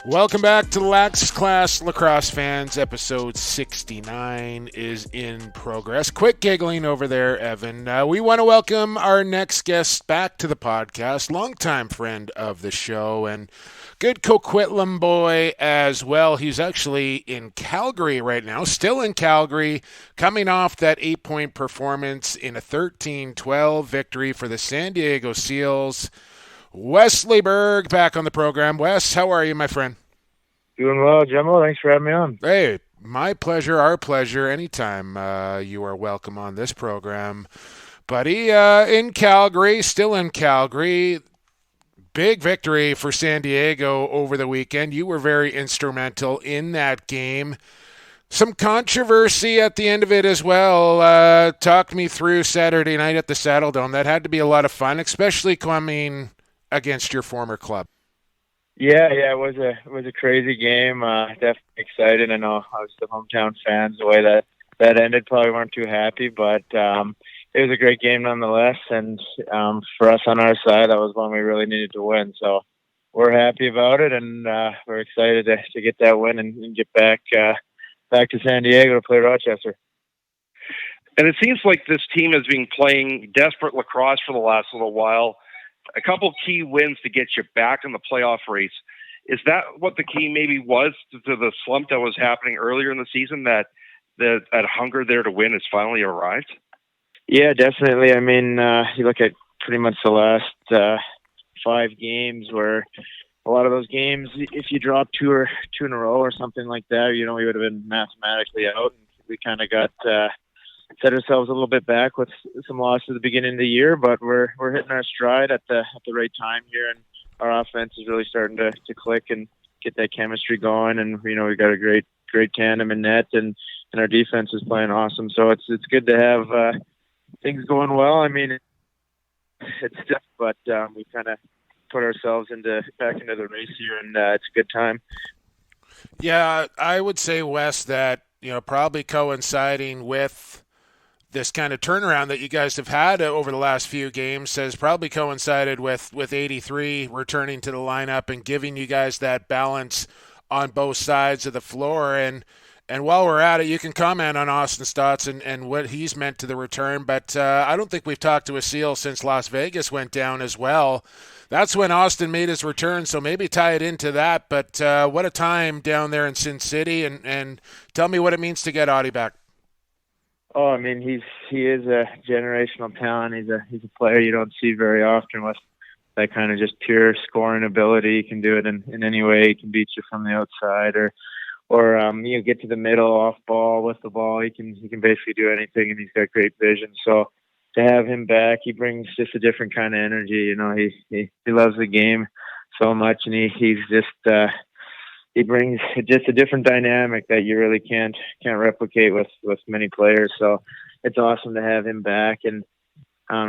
Welcome back to Lax Class Lacrosse fans. Episode 69 is in progress. Quick giggling over there, Evan. We want to welcome our next guest back to the podcast, longtime friend of the show and good Coquitlam boy as well. He's actually in Calgary right now, still in Calgary, coming off that 8-point performance in a 13-12 victory for the San Diego Seals. Wesley Berg back on the program. Wes, how are you, my friend? Doing well, Jimbo. Thanks for having me on. Hey, my pleasure, our pleasure. Anytime you are welcome on this program. Buddy, in Calgary, still in Calgary. Big victory for San Diego over the weekend. You were very instrumental in that game. Some controversy at the end of it as well. Talk me through Saturday night at the Saddle Dome. That had to be a lot of fun, especially coming against your former club. Yeah, it was a crazy game. Definitely excited. I know obviously the hometown fans, the way that ended, probably weren't too happy, but it was a great game nonetheless. And for us on our side, that was one we really needed to win. So we're happy about it, and we're excited to get that win and get back to San Diego to play Rochester. And it seems like this team has been playing desperate lacrosse for the last little while. A couple of key wins to get you back in the playoff race. Is that what the key maybe was to the slump that was happening earlier in the season, that hunger there to win has finally arrived? Yeah, definitely. I mean, you look at pretty much the last 5 games where a lot of those games, if you drop two in a row or something like that, we would have been mathematically out. We kind of got set ourselves a little bit back with some losses at the beginning of the year, but we're hitting our stride at the right time here, and our offense is really starting to click and get that chemistry going. And we got a great tandem in net, and our defense is playing awesome. So it's good to have things going well. I mean, it's tough, but we kind of put ourselves back into the race here, and it's a good time. Yeah, I would say, Wes, that probably coinciding with this kind of turnaround that you guys have had over the last few games has probably coincided with 83 returning to the lineup and giving you guys that balance on both sides of the floor. And while we're at it, you can comment on Austin Staats and what he's meant to the return, but I don't think we've talked to a Seal since Las Vegas went down as well. That's when Austin made his return, so maybe tie it into that. But what a time down there in Sin City, and tell me what it means to get Audie back. Oh, I mean, he is a generational talent. He's a player you don't see very often with that kind of just pure scoring ability. He can do it in any way. He can beat you from the outside or get to the middle off ball with the ball. He can basically do anything, and he's got great vision. So to have him back. He brings just a different kind of energy. You know, he loves the game so much, and he's just he brings just a different dynamic that you really can't replicate with many players. So it's awesome to have him back, and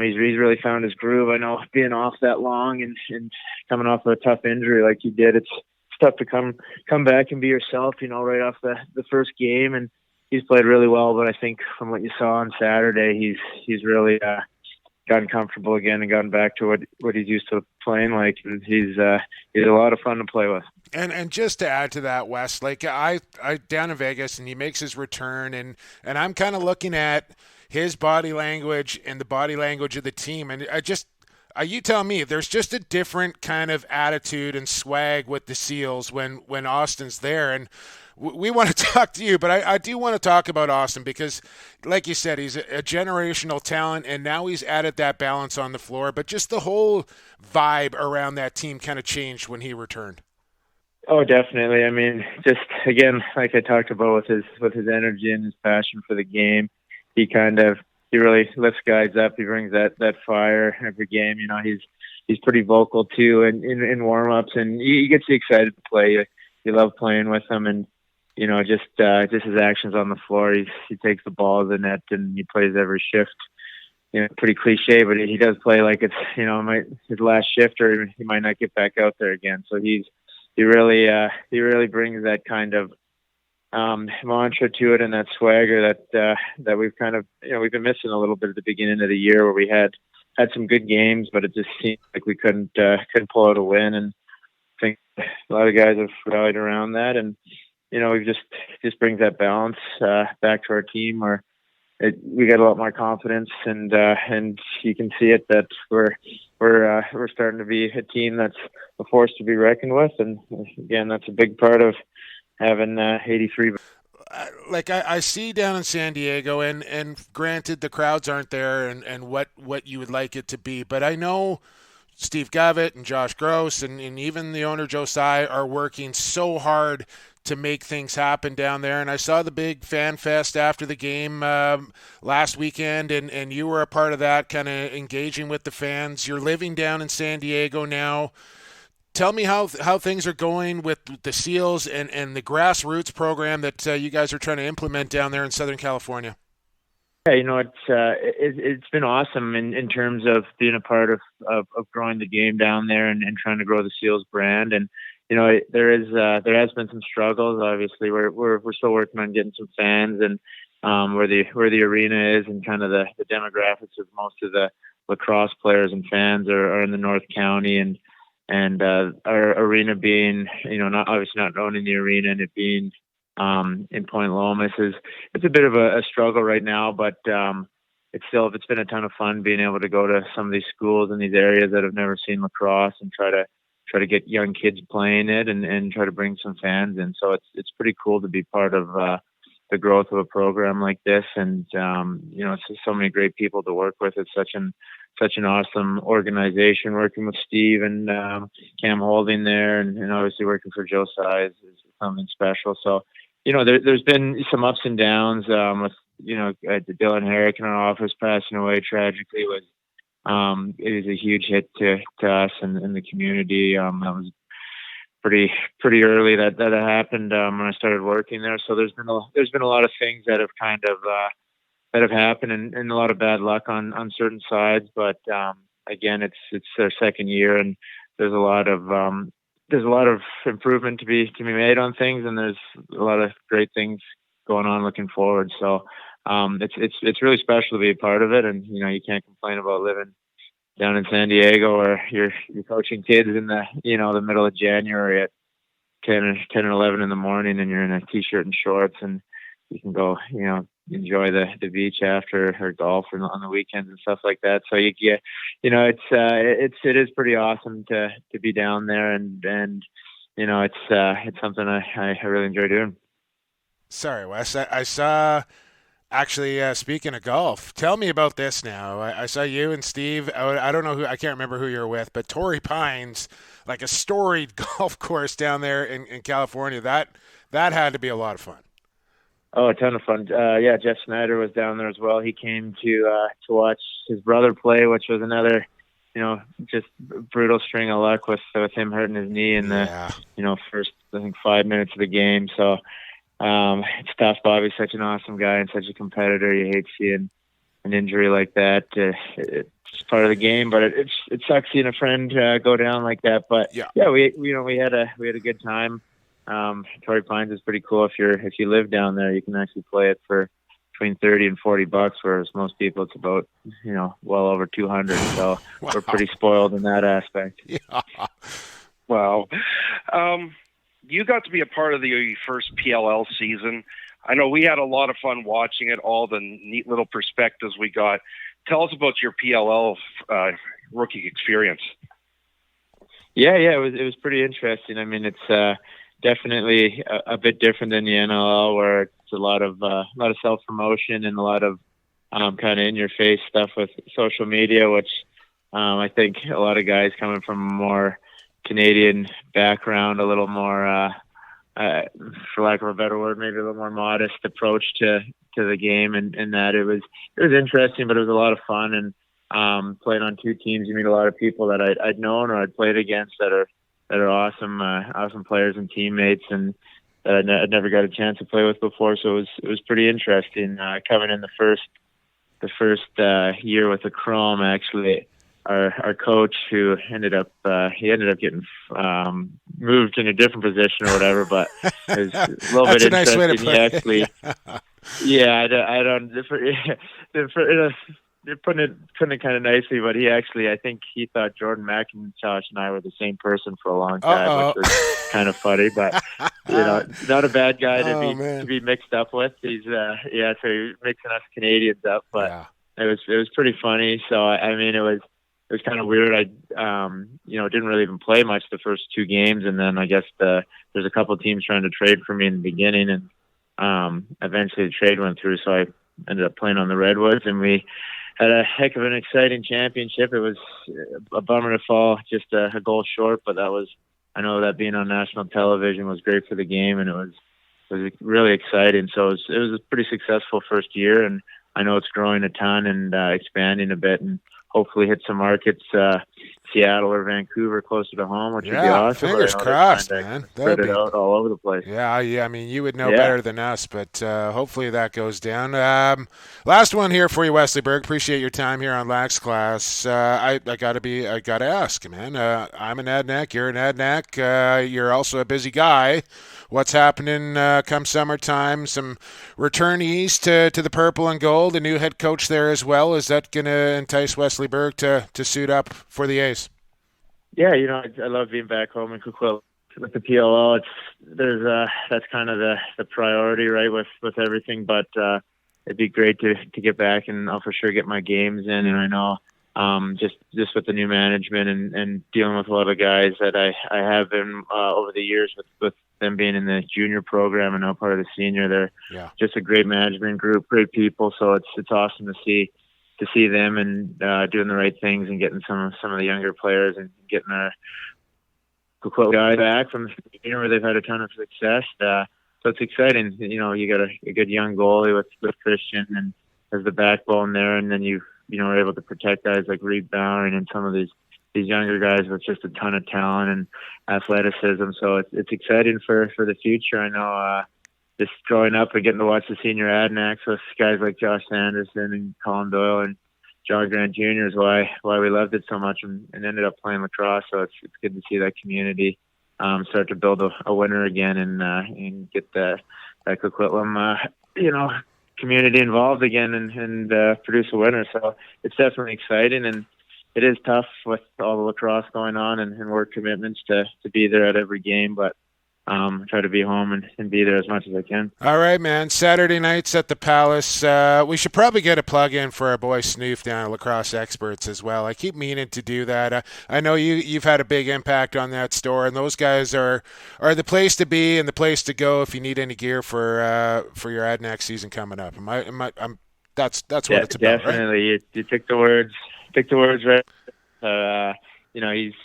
he's really found his groove. I know being off that long and coming off of a tough injury like he did, it's tough to come back and be yourself, you know, right off the first game. And he's played really well, but I think from what you saw on Saturday, he's really gotten comfortable again and gotten back to what he's used to playing like. And he's a lot of fun to play with. And just to add to that, Wes, like I down in Vegas, and he makes his return, and I'm kind of looking at his body language and the body language of the team, and you tell me, there's just a different kind of attitude and swag with the Seals when Austin's there. And we want to talk to you, but I do want to talk about Austin because, like you said, he's a generational talent, and now he's added that balance on the floor. But just the whole vibe around that team kind of changed when he returned. Oh, definitely. I mean, just again, like I talked about with his energy and his passion for the game, he really lifts guys up. He brings that fire every game. You know, he's pretty vocal too, and in warm-ups, and he gets you excited to play. You love playing with him, and you know, just his actions on the floor. He takes the ball to the net and he plays every shift. You know, pretty cliche, but he does play like it's, you know, his last shift, or he might not get back out there again. So he really brings that kind of mantra to it, and that swagger that we've kind of, you know, we've been missing a little bit at the beginning of the year, where we had some good games, but it just seemed like we couldn't pull out a win. And I think a lot of guys have rallied around that, and you know, we just brings that balance back to our team, where we got a lot more confidence, and you can see it that we're starting to be a team that's a force to be reckoned with. And again, that's a big part of having 83. Like I see down in San Diego, and granted the crowds aren't there and what you would like it to be, but I know Steve Gavitt and Josh Gross and even the owner Joe Tsai are working so hard to make things happen down there. And I saw the big fan fest after the game last weekend, and you were a part of that, kind of engaging with the fans. You're living down in San Diego now. Tell me how things are going with the Seals and the grassroots program that you guys are trying to implement down there in Southern California. Yeah, you know, it's been awesome in terms of being a part of growing the game down there and trying to grow the Seals brand. And you know, there has been some struggles. Obviously, we're still working on getting some fans, and where the arena is, and kind of the demographics of most of the lacrosse players and fans are in the North County, and our arena being, you know, not owning the arena and it being in Point Lomas it's a bit of a struggle right now, but it's been a ton of fun being able to go to some of these schools in these areas that have never seen lacrosse and try to get young kids playing it and try to bring some fans in. So it's pretty cool to be part of the growth of a program like this. And you know, it's just so many great people to work with. It's such an awesome organization, working with Steve and Cam Holding there, and obviously working for Joe Tsai is something special. So, you know, there's been some ups and downs with, you know, Dylan Herrick in our office passing away tragically. It was a huge hit to us and the community. That was pretty early that happened when I started working there. So there's been a lot of things that have kind of that have happened, and a lot of bad luck on certain sides. But again, it's their second year, and there's a lot of improvement to be made on things, and there's a lot of great things going on looking forward. So it's really special to be a part of it, and you know, you can't complain about living down in San Diego, or you're coaching kids in the middle of January at 10 or 11 in the morning, and you're in a t-shirt and shorts, and you can go, you know, enjoy the beach after, or golf on the weekends and stuff like that. So it is pretty awesome to be down there, and you know, it's something I really enjoy doing. Sorry, Wes. I saw, actually, speaking of golf, tell me about this now. I saw you and Steve. I don't know I can't remember who you were with, but Torrey Pines, like a storied golf course down there in California. That had to be a lot of fun. Oh, a ton of fun. Yeah, Jeff Snyder was down there as well. He came to watch his brother play, which was another, just brutal string of luck with him hurting his knee in the, first, I think, 5 minutes of the game. So it's tough. Bobby's such an awesome guy and such a competitor. You hate seeing an injury like that. It's part of the game, but it sucks seeing a friend go down like that. But we had a good time. Torrey Pines is pretty cool. If you live down there, you can actually play it for between $30 and $40, whereas most people it's about well over 200. So Wow. We're pretty spoiled in that aspect. Yeah. Wow. You got to be a part of the first PLL season. I know we had a lot of fun watching it, all the neat little perspectives we got. Tell us about your PLL rookie experience. Yeah, it was pretty interesting. I mean, it's definitely a bit different than the NLL, where it's a lot of self promotion and a lot of kind of in your face stuff with social media, which I think a lot of guys coming from a more Canadian background, a little more, for lack of a better word, maybe a little more modest approach to the game, and that it was interesting, but it was a lot of fun. And playing on two teams, you meet a lot of people that I'd known or I'd played against that are awesome players and teammates, and that I'd never got a chance to play with before. So it was pretty interesting coming in the first year with the Chrome. Actually, our coach, who ended up getting moved in a different position or whatever, but it was a little That's bit a nice way to interesting. put He it. actually, I don't. They're putting it kind of nicely, but I think he thought Jordan McIntosh and I were the same person for a long time, which was kind of funny. But not a bad guy to be mixed up with. He's so he's mixing us Canadians up, but it was pretty funny. So I mean, it was kind of weird. I didn't really even play much the first two games, and then I guess there's a couple of teams trying to trade for me in the beginning, and eventually the trade went through, so I ended up playing on the Redwoods, and we had a heck of an exciting championship. It was a bummer to fall just a goal short, but I know that being on national television was great for the game, and it was really exciting. So it was a pretty successful first year, and I know it's growing a ton and expanding a bit, and hopefully hit some markets, Seattle or Vancouver closer to home, which would be awesome. Fingers crossed, man. Spread it out all over the place. Yeah. I mean, you would know better than us, but hopefully that goes down. Last one here for you, Wesley Berg. Appreciate your time here on Lax Class. I gotta ask, man. I'm an Adanac. You're an Adanac. You're also a busy guy. What's happening come summertime? Some returnees to the purple and gold. A new head coach there as well. Is that going to entice Wesley Berg to suit up for the A's? Yeah, I love being back home in Coquitlam with the PLL. That's kind of the priority, right, with everything. But it'd be great to get back, and I'll for sure get my games in. And I know just with the new management and dealing with a lot of guys that I have been over the years with them being in the junior program and now part of the senior, they're just a great management group, great people. So it's awesome to see them and doing the right things and getting some of the younger players and getting our Coquitlam guys back from the senior where they've had a ton of success. So it's exciting. You got a good young goalie with Christian and as the backbone there, and then you are able to protect guys like Reed Bowering and some of these younger guys with just a ton of talent and athleticism. So it's exciting for the future. I know just growing up and getting to watch the senior Adanacs with guys like Josh Sanderson and Colin Doyle and John Grant Jr. is why we loved it so much and ended up playing lacrosse. So it's good to see that community start to build a winner again and get that Coquitlam community involved again and produce a winner. So it's definitely exciting, and it is tough with all the lacrosse going on and work commitments to be there at every game, but try to be home and be there as much as I can. All right, man. Saturday nights at the Palace. We should probably get a plug in for our boy Snoof down at Lacrosse Experts as well. I keep meaning to do that. I know you've had a big impact on that store, and those guys are the place to be and the place to go if you need any gear for your Adanac season coming up. That's what it's about, definitely. Right? You took the words right.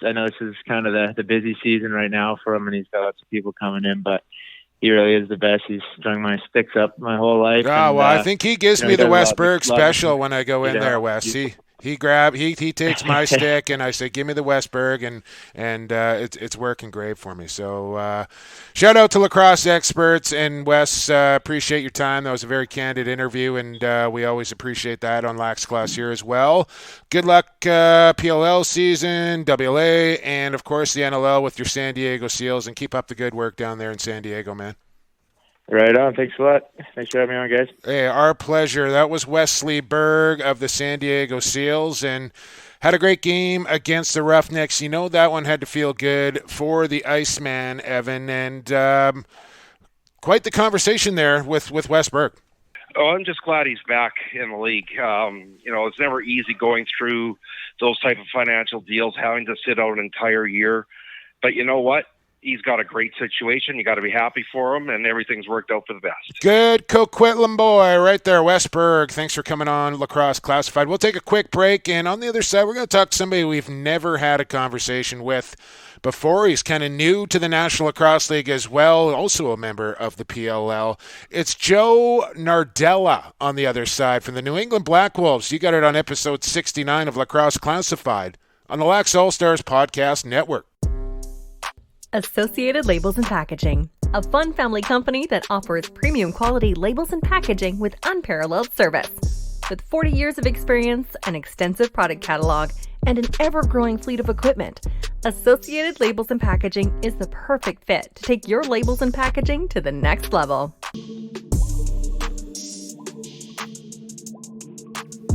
I know this is kind of the busy season right now for him, and he's got lots of people coming in, but he really is the best. He's strung my sticks up my whole life. Oh, well, I think he gives me he the does West a lot- Berg special when I go in there, Wes. He takes my stick, and I say, give me the West Berg, and it's working great for me. So shout out to Lacrosse Experts, and Wes, appreciate your time. That was a very candid interview, and we always appreciate that on Lax Class here as well. Good luck PLL season, WLA, and, of course, the NLL with your San Diego Seals, and keep up the good work down there in San Diego, man. Right on. Thanks a lot. Thanks for having me on, guys. Hey, our pleasure. That was Wesley Berg of the San Diego Seals, and had a great game against the Roughnecks. You know, that one had to feel good for the Iceman, Evan, and quite the conversation there with Wes Berg. Oh, I'm just glad he's back in the league. It's never easy going through those type of financial deals, having to sit out an entire year. But you know what? He's got a great situation. You got to be happy for him, and everything's worked out for the best. Good Coquitlam boy right there, Wes Berg. Thanks for coming on Lacrosse Classified. We'll take a quick break, and on the other side, we're going to talk to somebody we've never had a conversation with before. He's kind of new to the National Lacrosse League as well, also a member of the PLL. It's Joe Nardella on the other side from the New England Black Wolves. You got it on episode 69 of Lacrosse Classified on the Lax All-Stars Podcast Network. Associated Labels and Packaging, a fun family company that offers premium quality labels and packaging with unparalleled service. With 40 years of experience, an extensive product catalog, and an ever-growing fleet of equipment, Associated Labels and Packaging is the perfect fit to take your labels and packaging to the next level.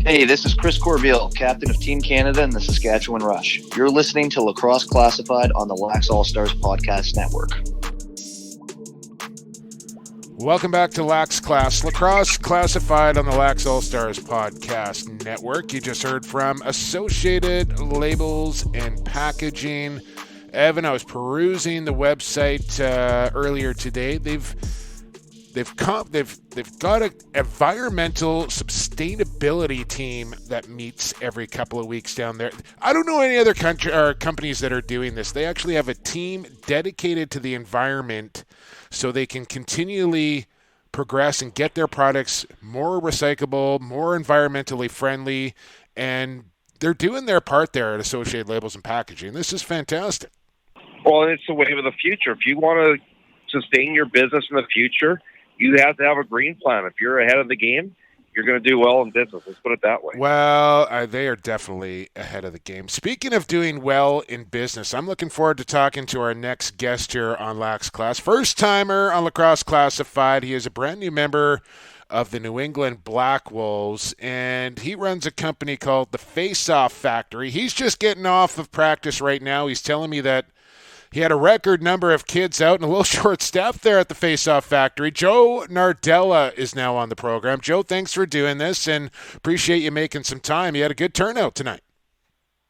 Hey, this is Chris Corbeil, captain of Team Canada and the Saskatchewan Rush. You're listening to Lacrosse Classified on the Lax All-Stars Podcast Network. Welcome back to Lacrosse Classified on the Lax All-Stars Podcast Network. You just heard from Associated Labels and Packaging. Evan, I was perusing the website earlier today. They've got an environmental sustainability team that meets every couple of weeks down there. I don't know any other country or companies that are doing this. They actually have a team dedicated to the environment so they can continually progress and get their products more recyclable, more environmentally friendly, and they're doing their part there at Associated Labels and Packaging. This is fantastic. Well, it's the wave of the future. If you want to sustain your business in the future, you have to have a green plan. If you're ahead of the game, you're going to do well in business. Let's put it that way. Well, they are definitely ahead of the game. Speaking of doing well in business, I'm looking forward to talking to our next guest here on Lax Class. First timer on Lacrosse Classified. He is a brand new member of the New England Black Wolves, and he runs a company called the Faceoff Factory. He's just getting off of practice right now. He's telling me that he had a record number of kids out and a little short staff there at the Faceoff Factory. Joe Nardella is now on the program. Joe, thanks for doing this, and appreciate you making some time. You had a good turnout tonight.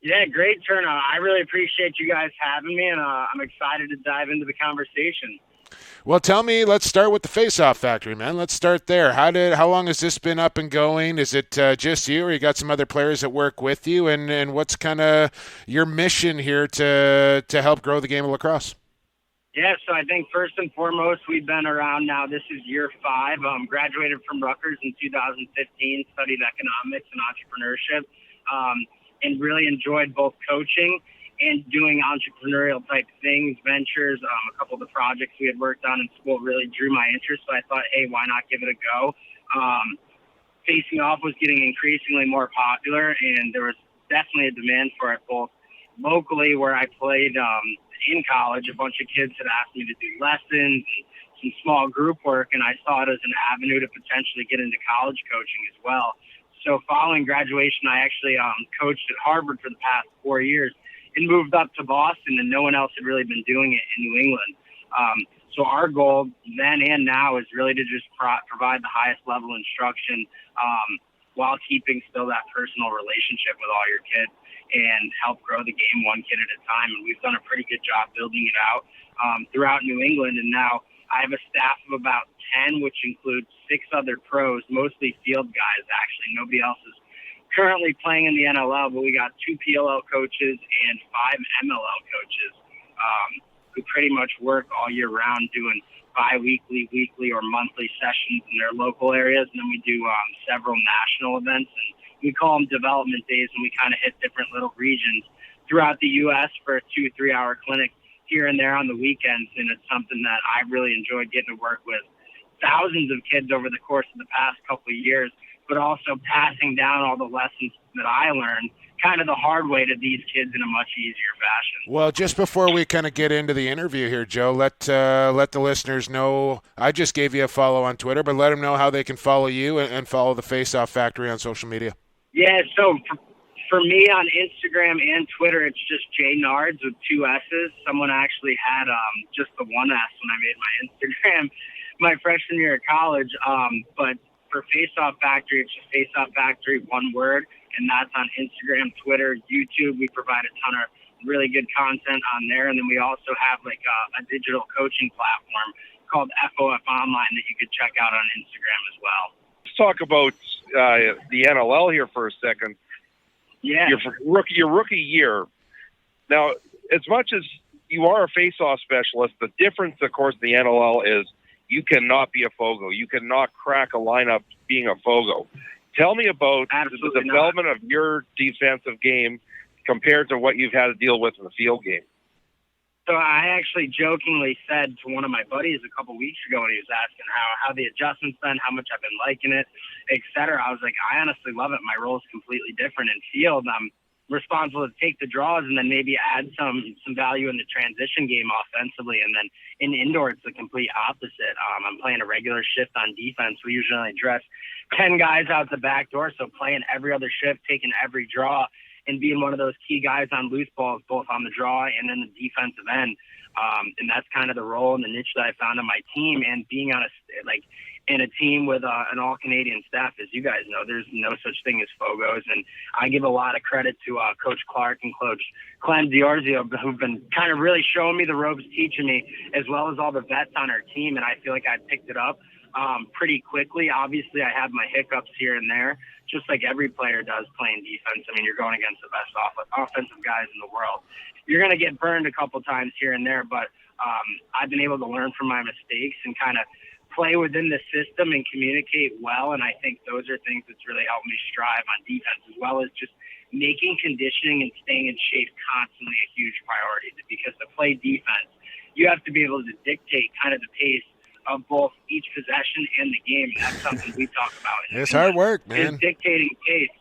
Yeah, great turnout. I really appreciate you guys having me, and I'm excited to dive into the conversation. Well, tell me, let's start with the Faceoff Factory, man. Let's start there. How long has this been up and going? Is it just you, or you got some other players that work with you? And what's kind of your mission here to help grow the game of lacrosse? Yeah, so I think first and foremost, we've been around now. This is year 5. Graduated from Rutgers in 2015, studied economics and entrepreneurship, and really enjoyed both coaching and doing entrepreneurial type things, ventures. A couple of the projects we had worked on in school really drew my interest, so I thought, hey, why not give it a go? Facing off was getting increasingly more popular, and there was definitely a demand for it both locally where I played in college. A bunch of kids had asked me to do lessons and some small group work, and I saw it as an avenue to potentially get into college coaching as well. So following graduation, I actually coached at Harvard for the past 4 years, and moved up to Boston, and no one else had really been doing it in New England. So our goal then and now is really to just provide the highest level instruction while keeping still that personal relationship with all your kids and help grow the game one kid at a time. And we've done a pretty good job building it out throughout New England. And now I have a staff of about 10, which includes 6 other pros, mostly field guys, actually. Nobody else is currently playing in the NLL, but we got 2 PLL coaches and 5 MLL coaches. who pretty much work all year round doing bi-weekly, weekly, or monthly sessions in their local areas. And then we do several national events, and we call them development days, and we kind of hit different little regions throughout the U.S. for a 2-3 hour clinic here and there on the weekends. And it's something that I really enjoyed getting to work with thousands of kids over the course of the past couple of years, but also passing down all the lessons that I learned kind of the hard way to these kids in a much easier fashion. Well, just before we kind of get into the interview here, Joe, let the listeners know, I just gave you a follow on Twitter, but let them know how they can follow you and follow the Faceoff Factory on social media. Yeah, so for me on Instagram and Twitter, it's just J Nards with 2 S's. Someone actually had just the 1 S when I made my Instagram my freshman year of college. But for Faceoff Factory, it's just Faceoff Factory, one word, and that's on Instagram, Twitter, YouTube. We provide a ton of really good content on there. And then we also have like a digital coaching platform called FOF Online that you could check out on Instagram as well. Let's talk about the NLL here for a second. Yeah. Your rookie year. Now, as much as you are a face-off specialist, the difference, of course, in the NLL is you cannot be a Fogo. You cannot crack a lineup being a Fogo. Tell me about the development of your defensive game compared to what you've had to deal with in the field game. So I actually jokingly said to one of my buddies a couple weeks ago when he was asking how the adjustments been, how much I've been liking it, et cetera. I was like, I honestly love it. My role is completely different in field. I'm responsible to take the draws and then maybe add some value in the transition game offensively. And then in indoor, it's the complete opposite. I'm playing a regular shift on defense. We usually only dress 10 guys out the back door. So playing every other shift, taking every draw, and being one of those key guys on loose balls, both on the draw and in the defensive end. And that's kind of the role and the niche that I found on my team. And being on in a team with an all-Canadian staff, as you guys know, there's no such thing as Fogos. And I give a lot of credit to Coach Clark and Coach Clem Diorzio, who've been kind of really showing me the ropes, teaching me, as well as all the vets on our team. And I feel like I picked it up pretty quickly. Obviously, I have my hiccups here and there, just like every player does playing defense. I mean, you're going against the best offensive guys in the world. You're going to get burned a couple times here and there, but I've been able to learn from my mistakes and kind of play within the system and communicate well. And I think those are things that's really helped me strive on defense, as well as just making conditioning and staying in shape constantly a huge priority. Because to play defense, you have to be able to dictate kind of the pace of both each possession and the game. And that's something we talk about. It's hard work, man. It's dictating pace.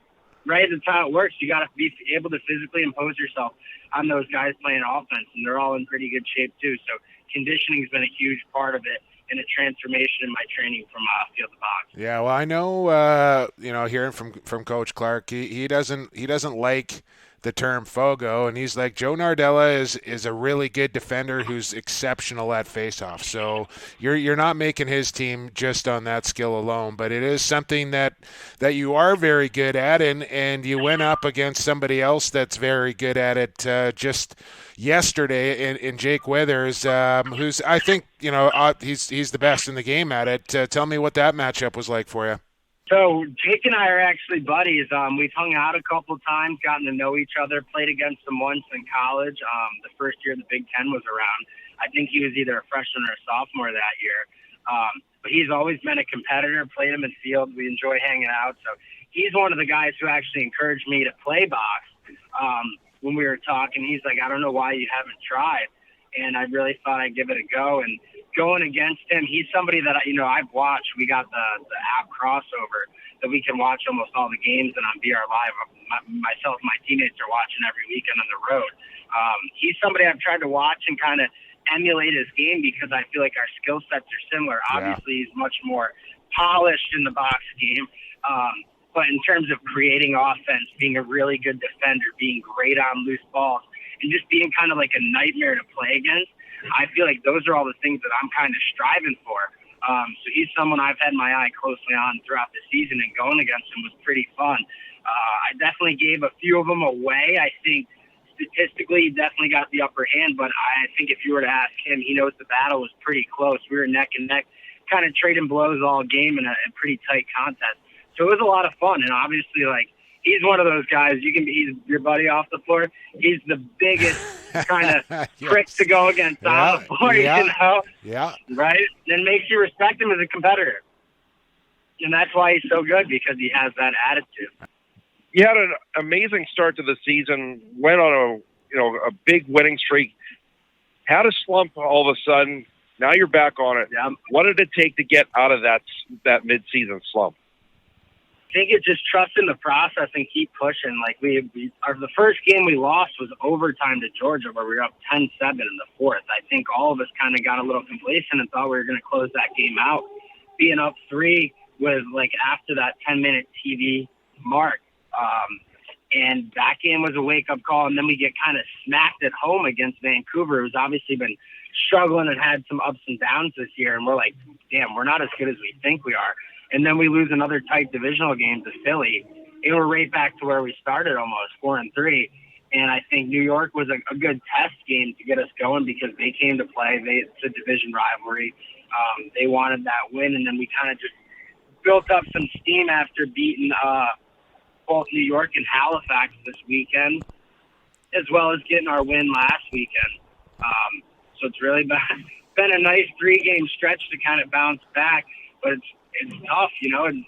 Right? That's how it works. You got to be able to physically impose yourself on those guys playing offense, and they're all in pretty good shape too. So conditioning has been a huge part of it, and a transformation in my training from field to box. Yeah, well, I know, hearing from Coach Clark, he doesn't like the term Fogo, and he's like, Joe Nardella is a really good defender who's exceptional at faceoff. So you're not making his team just on that skill alone, but it is something that you are very good at, and you went up against somebody else that's very good at it just yesterday in Jake Withers, who's, I think, he's the best in the game at it. Tell me what that matchup was like for you. So Jake and I are actually buddies. We've hung out a couple times, gotten to know each other, played against him once in college. The first year the Big Ten was around. I think he was either a freshman or a sophomore that year. But he's always been a competitor, played him in field. We enjoy hanging out. So he's one of the guys who actually encouraged me to play box. When we were talking, he's like, I don't know why you haven't tried. And I really thought I'd give it a go. And going against him, he's somebody that, I've watched. We got the app Crossover that we can watch almost all the games, and on BR Live, myself and my teammates are watching every weekend on the road. He's somebody I've tried to watch and kind of emulate his game because I feel like our skill sets are similar. Yeah. Obviously, he's much more polished in the box game. But in terms of creating offense, being a really good defender, being great on loose balls, and just being kind of like a nightmare to play against, I feel like those are all the things that I'm kind of striving for. So he's someone I've had my eye closely on throughout the season, and going against him was pretty fun. I definitely gave a few of them away. I think statistically he definitely got the upper hand, but I think if you were to ask him, he knows the battle was pretty close. We were neck and neck, kind of trading blows all game in a pretty tight contest. So it was a lot of fun, and obviously, he's one of those guys, he's your buddy off the floor. He's the biggest kind of Yes. quick to go against on the floor, you know? Yeah. Right? And makes you respect him as a competitor. And that's why he's so good, because he has that attitude. You had an amazing start to the season, went on a big winning streak, had a slump all of a sudden. Now you're back on it. Yeah. What did it take to get out of that mid-season slump? I think it's just trusting the process and keep pushing. Like the first game we lost was overtime to Georgia, where we were up 10-7 in the fourth. I think all of us kind of got a little complacent and thought we were going to close that game out. Being up 3 was like after that 10-minute TV mark. And that game was a wake-up call, and then we get kind of smacked at home against Vancouver, who's obviously been struggling and had some ups and downs this year, and we're like, damn, we're not as good as we think we are. And then we lose another tight divisional game to Philly, and we're right back to where we started almost, 4-3. And I think New York was a good test game to get us going, because they came to play. It's a division rivalry. They wanted that win, and then we kind of just built up some steam after beating both New York and Halifax this weekend, as well as getting our win last weekend. So it's really been a nice 3-game stretch to kind of bounce back, but it's tough, you know. And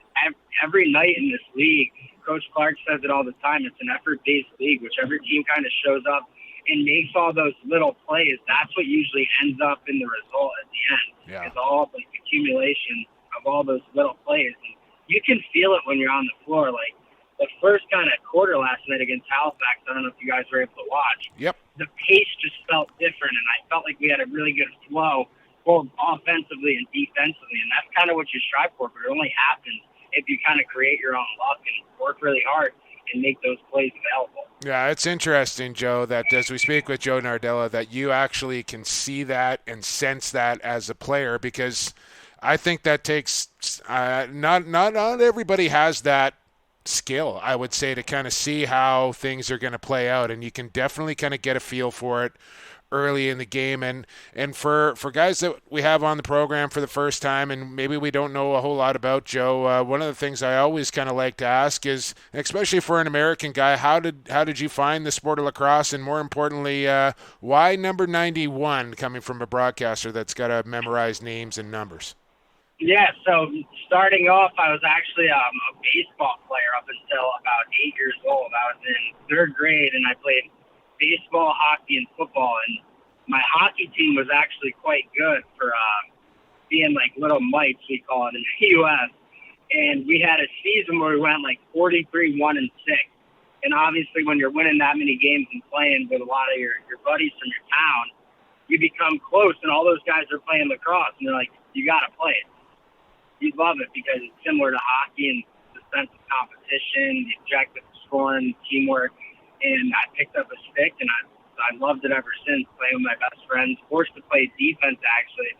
every night in this league, Coach Clark says it all the time, it's an effort-based league. Whichever team kind of shows up and makes all those little plays, that's what usually ends up in the result at the end. Yeah. It's all like accumulation of all those little plays. And you can feel it when you're on the floor. Like the first kind of quarter last night against Halifax, I don't know if you guys were able to watch. Yep. The pace just felt different, and I felt like we had a really good flow, both offensively and defensively. And that's kind of what you strive for, but it only happens if you kind of create your own luck and work really hard and make those plays available. Yeah, it's interesting, Joe, that as we speak with Joe Nardella, that you actually can see that and sense that as a player, because I think that takes not everybody has that skill, I would say, to kind of see how things are going to play out, and you can definitely kind of get a feel for it early in the game. And for guys that we have on the program for the first time, and maybe we don't know a whole lot about Joe, one of the things I always kind of like to ask is, especially for an American guy, how did you find the sport of lacrosse, and more importantly, why number 91 coming from a broadcaster that's got to memorize names and numbers? Yeah, so starting off, I was actually a baseball player up until about 8 years old. I was in 3rd grade, and I played baseball, hockey, and football. And my hockey team was actually quite good for being like little mites, we call it in the U.S. And we had a season where we went like 43-1-6. And obviously, when you're winning that many games and playing with a lot of your buddies from your town, you become close. And all those guys are playing lacrosse, and they're like, you got to play it. You love it because it's similar to hockey and the sense of competition, the objective scoring, teamwork. And I picked up a stick, and I loved it ever since, playing with my best friends. Forced to play defense, actually.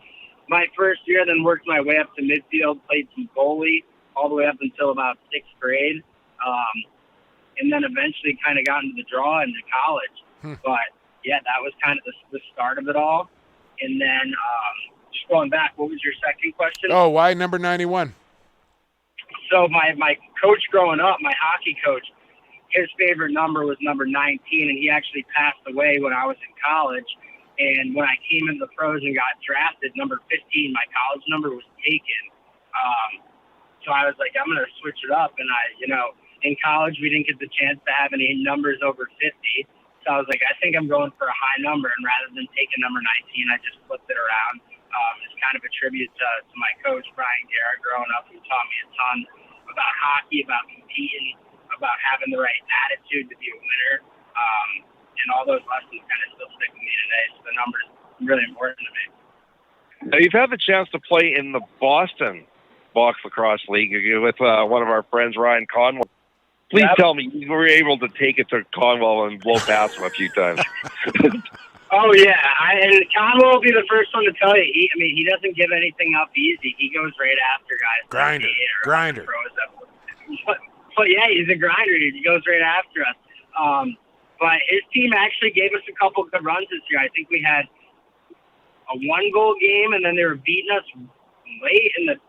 My first year, then worked my way up to midfield, played some goalie all the way up until about 6th grade. And then eventually kind of got into the draw into college. But, yeah, that was kind of the start of it all. And then just going back, what was your second question? Oh, why number 91? So my coach growing up, my hockey coach, his favorite number was number 19, and he actually passed away when I was in college. And when I came into the pros and got drafted, number 15, my college number was taken. So I was like, I'm going to switch it up. And in college, we didn't get the chance to have any numbers over 50. So I was like, I think I'm going for a high number. And rather than taking number 19, I just flipped it around. It's kind of a tribute to my coach, Brian Garrett, growing up, who taught me a ton about hockey, about competing, about having the right attitude to be a winner. And all those lessons kind of still stick with me today. So the number is really important to me. Now, you've had the chance to play in the Boston Box Lacrosse League with one of our friends, Ryan Conwell. Please tell me you were able to take it to Conwell and blow past him a few times. Oh, yeah. And Conwell will be the first one to tell you. He doesn't give anything up easy. He goes right after guys. Grinder. But, yeah, he's a grinder. He goes right after us. But his team actually gave us a couple good runs this year. I think we had a 1-goal game, and then they were beating us late in the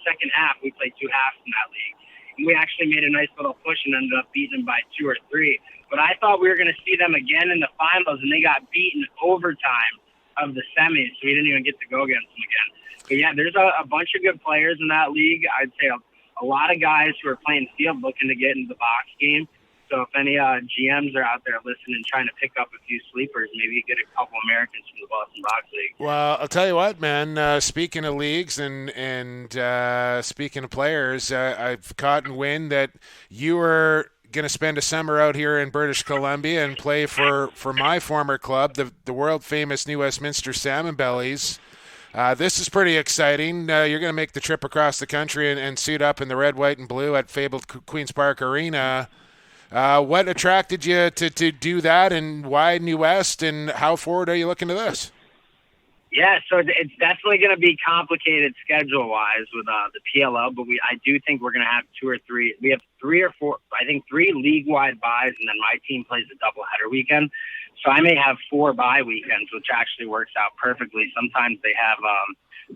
second half. We played 2 halves in that league. And we actually made a nice little push and ended up beating them by 2 or 3. But I thought we were going to see them again in the finals, and they got beaten overtime of the semis, so we didn't even get to go against them again. But, yeah, there's a bunch of good players in that league. I'd say a lot of guys who are playing field looking to get into the box game. So if any GMs are out there listening and trying to pick up a few sleepers, maybe you get a couple Americans from the Boston Box League. Well, I'll tell you what, man. Speaking of leagues and speaking of players, I've caught and wind that you were going to spend a summer out here in British Columbia and play for my former club, the world-famous New Westminster Salmonbellies. This is pretty exciting. You're going to make the trip across the country and suit up in the red, white, and blue at fabled Queen's Park Arena. What attracted you to do that, and why New West, and how forward are you looking to this? Yeah, so it's definitely going to be complicated schedule-wise with the PLL, but I do think we're going to have 2 or 3. We have 3 or 4, I think 3 league-wide buys, and then my team plays a doubleheader weekend. So I may have 4 bye weekends, which actually works out perfectly. Sometimes they have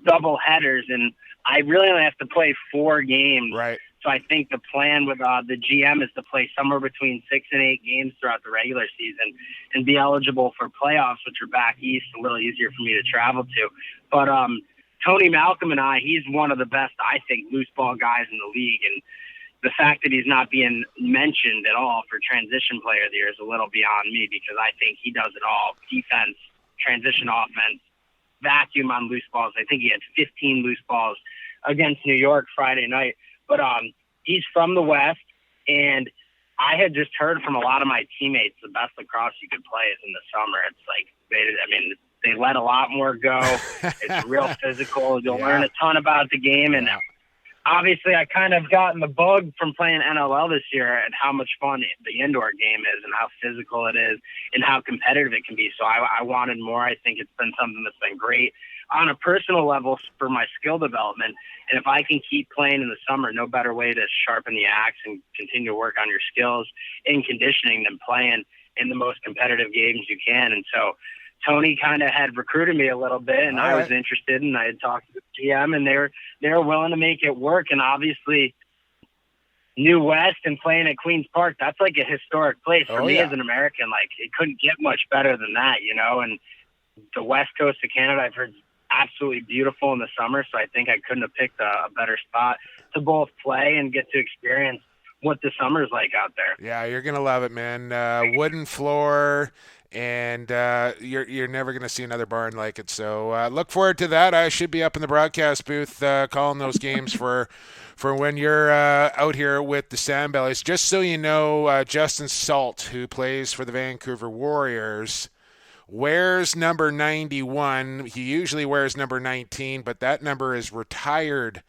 double headers, and I really only have to play 4 games. Right. So I think the plan with the GM is to play somewhere between 6 and 8 games throughout the regular season and be eligible for playoffs, which are back east, a little easier for me to travel to. But Tony Malcolm and he's one of the best, I think, loose ball guys in the league. And the fact that he's not being mentioned at all for transition player of the year is a little beyond me, because I think he does it all. Defense, transition offense, vacuum on loose balls. I think he had 15 loose balls against New York Friday night. But he's from the West, and I had just heard from a lot of my teammates the best lacrosse you could play is in the summer. It's like, they let a lot more go. It's real physical. You'll learn a ton about the game. And obviously I kind of gotten the bug from playing NLL this year and how much fun the indoor game is and how physical it is and how competitive it can be. So I wanted more. I think it's been something that's been great on a personal level for my skill development. And if I can keep playing in the summer, no better way to sharpen the axe and continue to work on your skills in conditioning than playing in the most competitive games you can. And so Tony kind of had recruited me a little bit, and I was interested, and I had talked to the GM, and they were willing to make it work. And obviously New West and playing at Queen's Park, that's like a historic place for me as an American. Like, it couldn't get much better than that, you know. And the West Coast of Canada, I've heard, absolutely beautiful in the summer, so I think I couldn't have picked a better spot to both play and get to experience what the summer's like out there. Yeah, you're gonna love it, man. Wooden floor, and you're never gonna see another barn like it. So look forward to that. I should be up in the broadcast booth calling those games for when you're out here with the Salmonbellies. Just so you know, Justin Salt, who plays for the Vancouver Warriors, wears number 91. He usually wears number 19, but that number is retired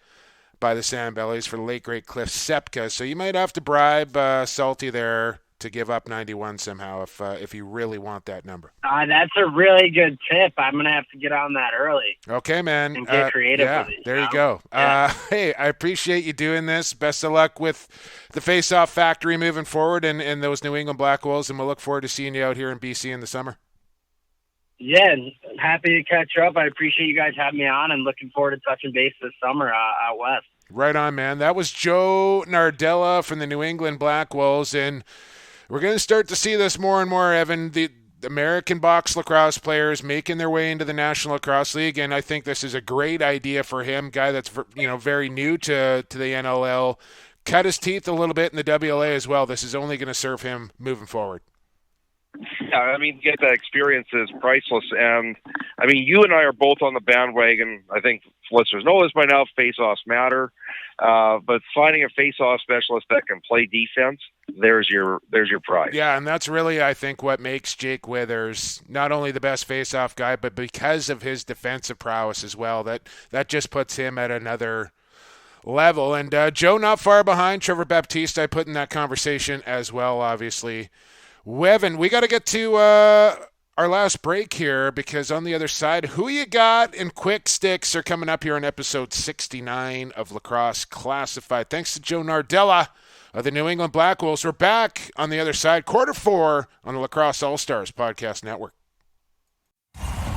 by the Salmonbellies for the late great Cliff Sepka. So you might have to bribe Salty there to give up 91 somehow if you really want that number. That's a really good tip. I'm gonna have to get on that early. Okay, man. And get creative with it. There you go. Yeah. Hey, I appreciate you doing this. Best of luck with the Faceoff Factory moving forward and those New England Black Wolves, and we'll look forward to seeing you out here in BC in the summer. Yeah, happy to catch up. I appreciate you guys having me on, and looking forward to touching base this summer out west. Right on, man. That was Joe Nardella from the New England Black Wolves, and we're going to start to see this more and more, Evan. The American box lacrosse players making their way into the National Lacrosse League, and I think this is a great idea for him, guy that's very new to the NLL. Cut his teeth a little bit in the WLA as well. This is only going to serve him moving forward. Yeah, I mean, get that experience is priceless. And, I mean, you and I are both on the bandwagon. I think listeners know this by now, face-offs matter. But finding a face-off specialist that can play defense, there's your prize. Yeah, and that's really, I think, what makes Jake Withers not only the best face-off guy, but because of his defensive prowess as well, that just puts him at another level. And Joe not far behind. Trevor Baptiste I put in that conversation as well, obviously. Evan, we got to get to our last break here, because on the other side, Who You Got and Quick Sticks are coming up here on episode 69 of Lacrosse Classified. Thanks to Joe Nardella of the New England Black Wolves. We're back on the other side, quarter 4 on the Lacrosse All-Stars Podcast Network.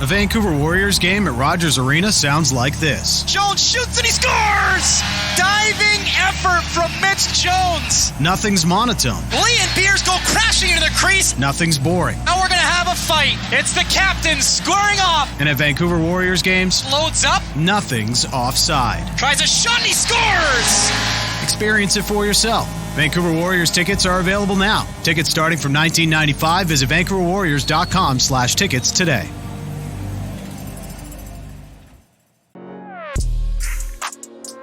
A Vancouver Warriors game at Rogers Arena sounds like this. Jones shoots and he scores! Diving effort from Mitch Jones. Nothing's monotone. Lee and Beers go crashing into the crease. Nothing's boring. Now we're going to have a fight. It's the captain squaring off. And at Vancouver Warriors games, loads up. Nothing's offside. Tries a shot and he scores! Experience it for yourself. Vancouver Warriors tickets are available now. Tickets starting from $19.95. Visit VancouverWarriors.com/tickets today.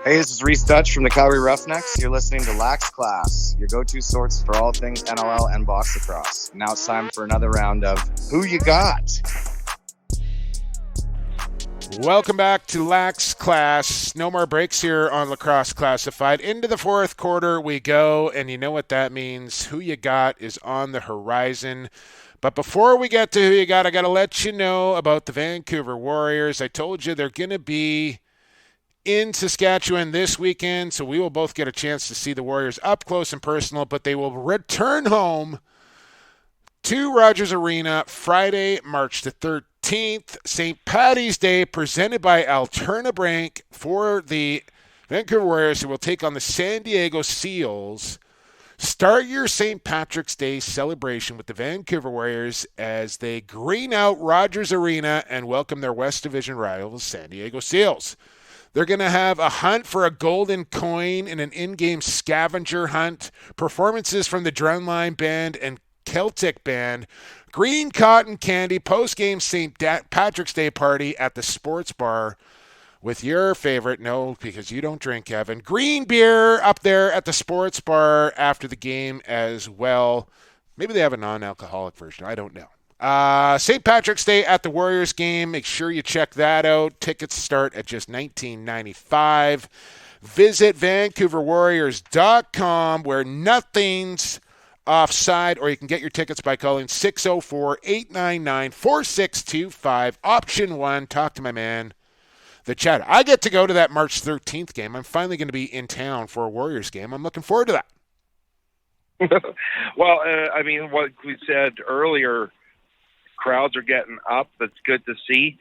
Hey, this is Reese Dutch from the Calgary Roughnecks. You're listening to Lax Class, your go-to source for all things NLL and box lacrosse. Now it's time for another round of Who You Got? Welcome back to Lax Class. No more breaks here on Lacrosse Classified. Into the fourth quarter we go, and you know what that means. Who You Got is on the horizon. But before we get to Who You Got, I got to let you know about the Vancouver Warriors. I told you they're going to be in Saskatchewan this weekend, so we will both get a chance to see the Warriors up close and personal, but they will return home to Rogers Arena Friday, March the 13th, St. Paddy's Day, presented by Alterna Bank for the Vancouver Warriors, who will take on the San Diego Seals. Start your St. Patrick's Day celebration with the Vancouver Warriors as they green out Rogers Arena and welcome their West Division rivals, San Diego Seals. They're going to have a hunt for a golden coin and an in-game scavenger hunt, performances from the Drumline Band and Celtic Band, green cotton candy, post-game St. Patrick's Day party at the sports bar with your favorite, no, because you don't drink, Kevin, green beer up there at the sports bar after the game as well. Maybe they have a non-alcoholic version. I don't know. St. Patrick's Day at the Warriors game. Make sure you check that out. Tickets start at just $19.95. Visit VancouverWarriors.com where nothing's offside, or you can get your tickets by calling 604-899-4625. Option 1. Talk to my man, the chat. I get to go to that March 13th game. I'm finally going to be in town for a Warriors game. I'm looking forward to that. Well, I mean, what we said earlier, crowds are getting up. That's good to see.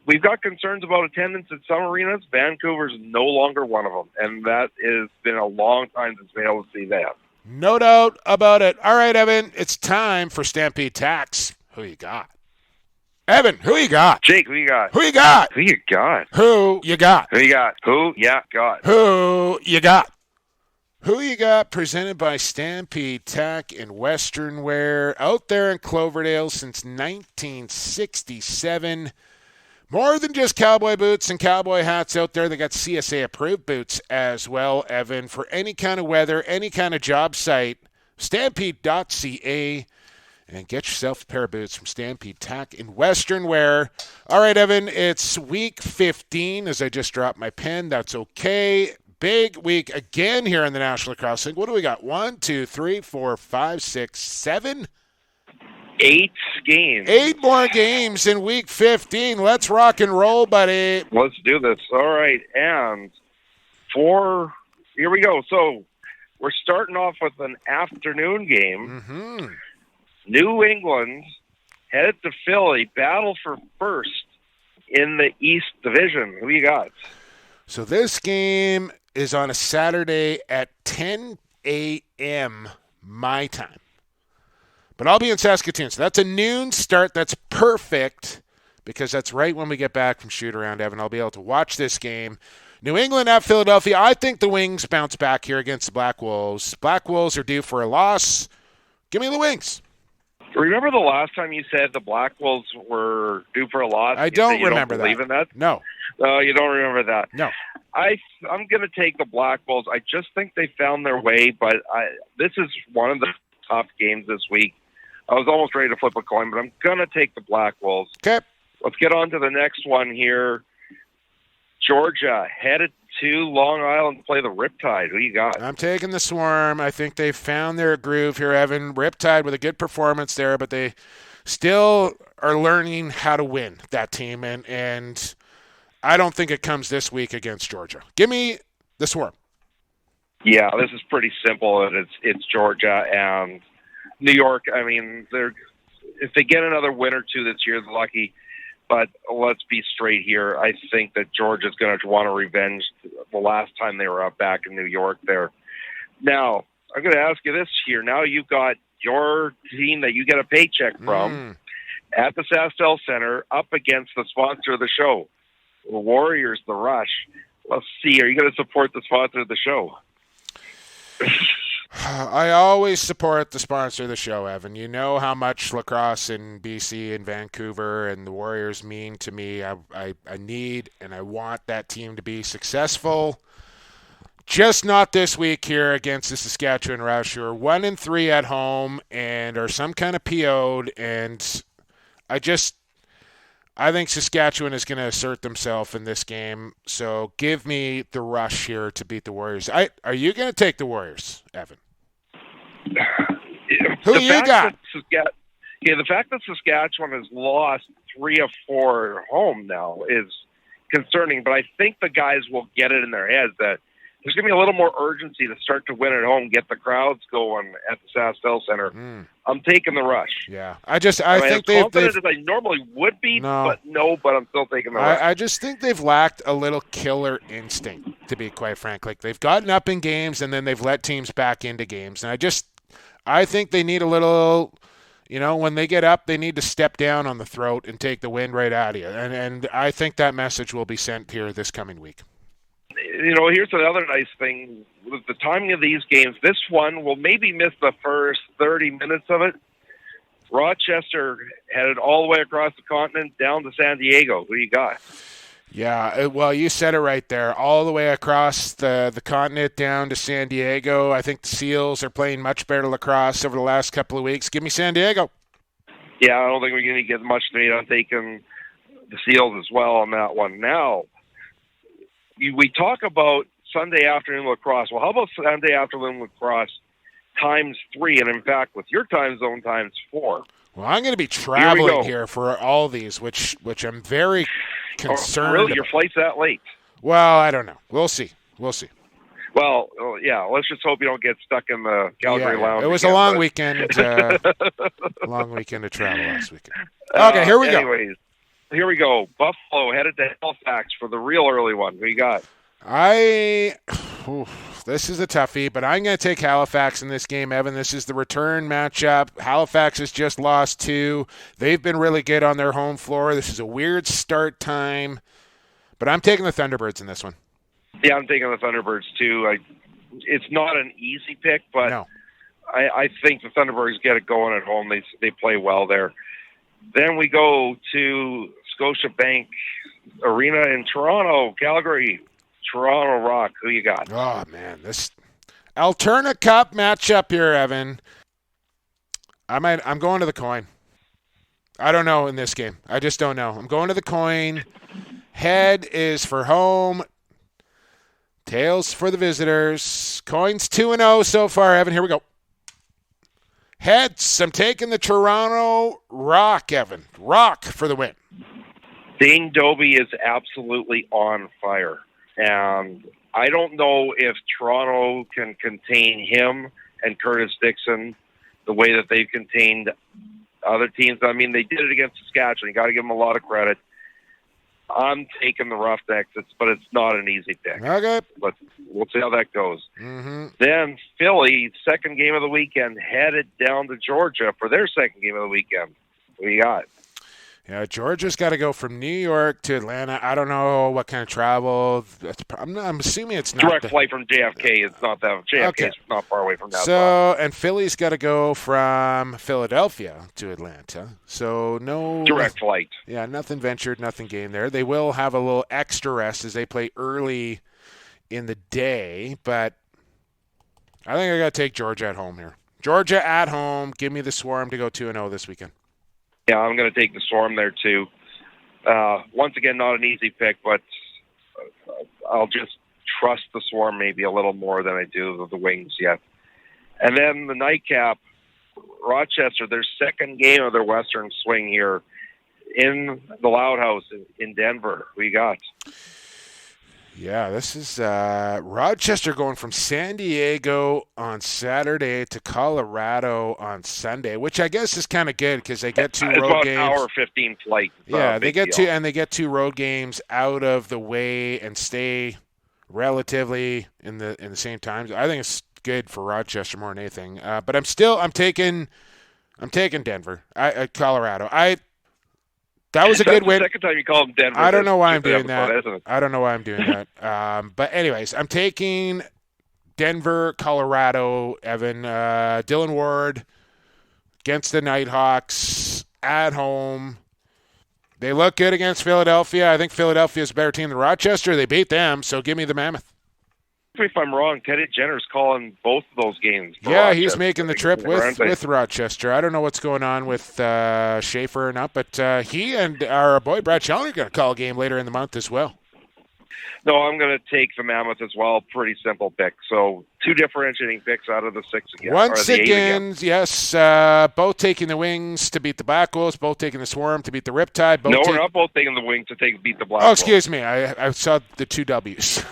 We've got concerns about attendance at some arenas. Vancouver's no longer one of them, and that has been a long time since we've been able to see that. No doubt about it. All right, Evan, it's time for Stampede Tax. Who you got? Evan, who you got? Jake, who you got? Who you got? Who you got? Who you got? Who you got? Who ya got? Who you got? Who You Got, presented by Stampede Tack in Western Wear, out there in Cloverdale since 1967. More than just cowboy boots and cowboy hats out there. They got CSA-approved boots as well, Evan, for any kind of weather, any kind of job site. Stampede.ca, and get yourself a pair of boots from Stampede Tack in Western Wear. All right, Evan, it's week 15 as I just dropped my pen. That's okay. Big week again here in the National Lacrosse League. What do we got? 1, 2, 3, 4, 5, 6, 7? 8 games. 8 more games in week 15. Let's rock and roll, buddy. Let's do this. All right. And here we go. So we're starting off with an afternoon game. Mm-hmm. New England headed to Philly, battle for first in the East Division. Who you got? So this game is on a Saturday at 10 a.m. my time. But I'll be in Saskatoon, so that's a noon start. That's perfect because that's right when we get back from shoot-around, Evan. I'll be able to watch this game. New England at Philadelphia. I think the Wings bounce back here against the Black Wolves. Black Wolves are due for a loss. Give me the Wings. Remember the last time you said the Black Wolves were due for a loss? I don't remember that. You don't believe in that? No. You don't remember that? No. I'm going to take the Black Wolves. I just think they found their way, but this is one of the tough games this week. I was almost ready to flip a coin, but I'm going to take the Black Wolves. Okay. Let's get on to the next one here. Georgia headed to Long Island to play the Riptide. Who you got? I'm taking the Swarm. I think they found their groove here, Evan. Riptide with a good performance there, but they still are learning how to win, that team, and I don't think it comes this week against Georgia. Give me the Swarm. Yeah, this is pretty simple. It's Georgia and New York. I mean, if they get another win or two this year, they're lucky. But let's be straight here. I think that Georgia's going to want to revenge the last time they were up back in New York there. Now, I'm going to ask you this here. Now you've got your team that you get a paycheck from at the SaskTel Center up against the sponsor of the show, the Warriors, the Rush. Let's see. Are you going to support the sponsor of the show? I always support the sponsor of the show, Evan. You know how much lacrosse in BC and Vancouver and the Warriors mean to me. I need and I want that team to be successful. Just not this week here against the Saskatchewan Rush, who are 1-3 at home and are some kind of PO'd. And I think Saskatchewan is going to assert themselves in this game. So give me the Rush here to beat the Warriors. Are you going to take the Warriors, Evan? Who you got? The fact that Saskatchewan has lost 3 of 4 at home now is concerning, but I think the guys will get it in their heads that there's going to be a little more urgency to start to win at home, get the crowds going at the SaskTel Center. I'm taking the Rush. Yeah. I think as confident as I normally would be, but I'm still taking the Rush. I just think they've lacked a little killer instinct, to be quite frank. Like, they've gotten up in games, and then they've let teams back into games. And I think they need a little, when they get up, they need to step down on the throat and take the wind right out of you. And I think that message will be sent here this coming week. Here's another nice thing. With the timing of these games, this one will maybe miss the first 30 minutes of it. Rochester headed all the way across the continent down to San Diego. Who you got? Yeah, well, you said it right there. All the way across the continent down to San Diego. I think the Seals are playing much better lacrosse over the last couple of weeks. Give me San Diego. Yeah, I don't think we're going to get much made on taking the Seals as well on that one. Now, we talk about Sunday afternoon lacrosse. Well, how about Sunday afternoon lacrosse times 3? And in fact, with your time zone, times 4. Well, I'm going to be traveling here for all these, which I'm very concerned really? Your flight's that late? Well, I don't know. We'll see. Well, yeah, let's just hope you don't get stuck in the Calgary lounge. It was a long weekend. Long weekend of travel last weekend. Okay, here we go. Anyways, here we go. Buffalo headed to Halifax for the real early one. Who you got? This is a toughie, but I'm going to take Halifax in this game, Evan. This is the return matchup. Halifax has just lost 2. They've been really good on their home floor. This is a weird start time, but I'm taking the Thunderbirds in this one. Yeah, I'm taking the Thunderbirds too. It's not an easy pick, but no. I think the Thunderbirds get it going at home. They play well there. Then we go to Scotiabank Arena in Toronto, Calgary. Toronto Rock. Who you got? Oh, man. This Alterna Cup matchup here, Evan. I'm going to the coin. I don't know in this game. I just don't know. I'm going to the coin. Head is for home. Tails for the visitors. Coin's 2-0 so far, Evan. Here we go. Heads. I'm taking the Toronto Rock, Evan. Rock for the win. Dane Dobie is absolutely on fire. And I don't know if Toronto can contain him and Curtis Dixon the way that they've contained other teams. I mean, they did it against Saskatchewan. You got to give them a lot of credit. I'm taking the Roughnecks, but it's not an easy pick. Okay. But we'll see how that goes. Mm-hmm. Then Philly, second game of the weekend, headed down to Georgia for their second game of the weekend. What do you got? Yeah, Georgia's got to go from New York to Atlanta. I don't know what kind of travel. I'm assuming it's not direct flight from JFK. It's not that JFK is not far away from that. So, and Philly's got to go from Philadelphia to Atlanta. So no direct flight. Yeah, nothing ventured, nothing gained there. They will have a little extra rest as they play early in the day, but I think I got to take Georgia at home here. Georgia at home. Give me the Swarm to go 2-0 this weekend. Yeah, I'm going to take the Swarm there, too. Once again, not an easy pick, but I'll just trust the Swarm maybe a little more than I do the Wings yet. And then the nightcap, Rochester, their second game of their Western swing here in the Loud House in Denver. Who you got? Yeah, this is Rochester going from San Diego on Saturday to Colorado on Sunday, which I guess is kind of good because they get 2 road about games. An hour 15 flight. Yeah, they get two road games out of the way and stay relatively in the same times. I think it's good for Rochester more than anything. But I'm taking Denver. Colorado. That was a good win. The second time you called them Denver. I don't know why I'm doing that. Fun, But anyways, I'm taking Denver, Colorado, Evan. Dylan Ward against the Nighthawks at home. They look good against Philadelphia. I think Philadelphia is a better team than Rochester. They beat them, so give me the Mammoth. If I'm wrong, Teddy Jenner's calling both of those games. Yeah, Rochester. he's making the trip with Rochester. I don't know what's going on with Schaefer or not, but he and our boy Brad Challenger are going to call a game later in the month as well. No, I'm going to take the Mammoth as well. Pretty simple pick. So 2 differentiating picks out of the 6 again. Once again, yes. Both taking the Wings to beat the Black Wolves. Both taking the Swarm to beat the Riptide. We're not both taking the Wings to beat the Black Wolves. Oh, excuse Wolves. me. I saw the 2 W's.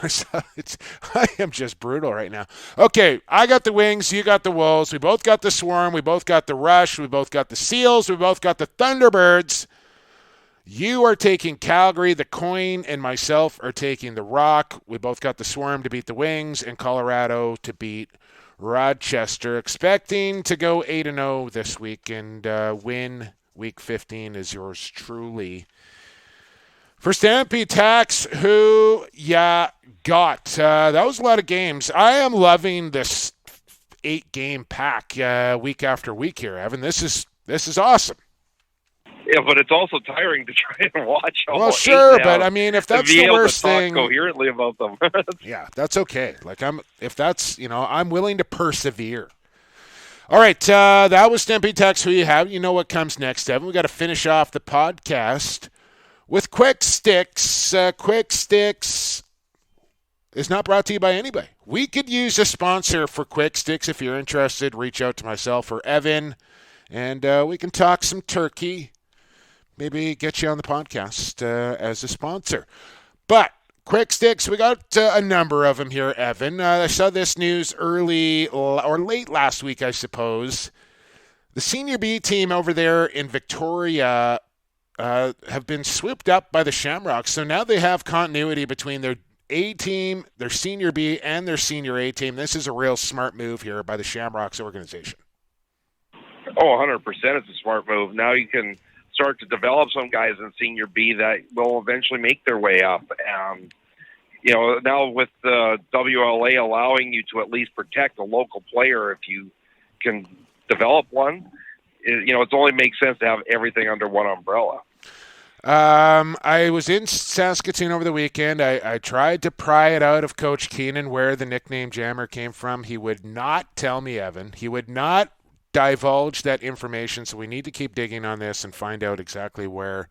I am just brutal right now. Okay, I got the Wings. You got the Wolves. We both got the Swarm. We both got the Rush. We both got the Seals. We both got the Thunderbirds. You are taking Calgary, the Coin, and myself are taking the Rock. We both got the Swarm to beat the Wings and Colorado to beat Rochester. Expecting to go 8-0 this week and win Week 15 is yours truly. For Stampede Tax, who ya got? That was a lot of games. I am loving this 8-game pack week after week here, Evan. This is awesome. Yeah, but it's also tiring to try and watch. Well, sure, but I mean, if that's the worst thing, coherently about them. Yeah, that's okay. Like I'm willing to persevere. All right, that was Stampede Tax. Who you have? You know what comes next, Evan. We got to finish off the podcast with Quick Sticks. Quick Sticks is not brought to you by anybody. We could use a sponsor for Quick Sticks. If you're interested, reach out to myself or Evan, and we can talk some turkey. Maybe get you on the podcast as a sponsor. But Quick Sticks, we got a number of them here, Evan. I saw this news early or late last week, I suppose. The Senior B team over there in Victoria have been swooped up by the Shamrocks. So now they have continuity between their A team, their Senior B, and their Senior A team. This is a real smart move here by the Shamrocks organization. Oh, 100% it's a smart move. Now you can start to develop some guys in Senior B that will eventually make their way up. Now with the WLA allowing you to at least protect a local player if you can develop one, it only makes sense to have everything under one umbrella. I was in Saskatoon over the weekend. I tried to pry it out of Coach Keenan where the nickname Jammer came from. He would not tell me, Evan. He would not divulge that information, so we need to keep digging on this and find out exactly where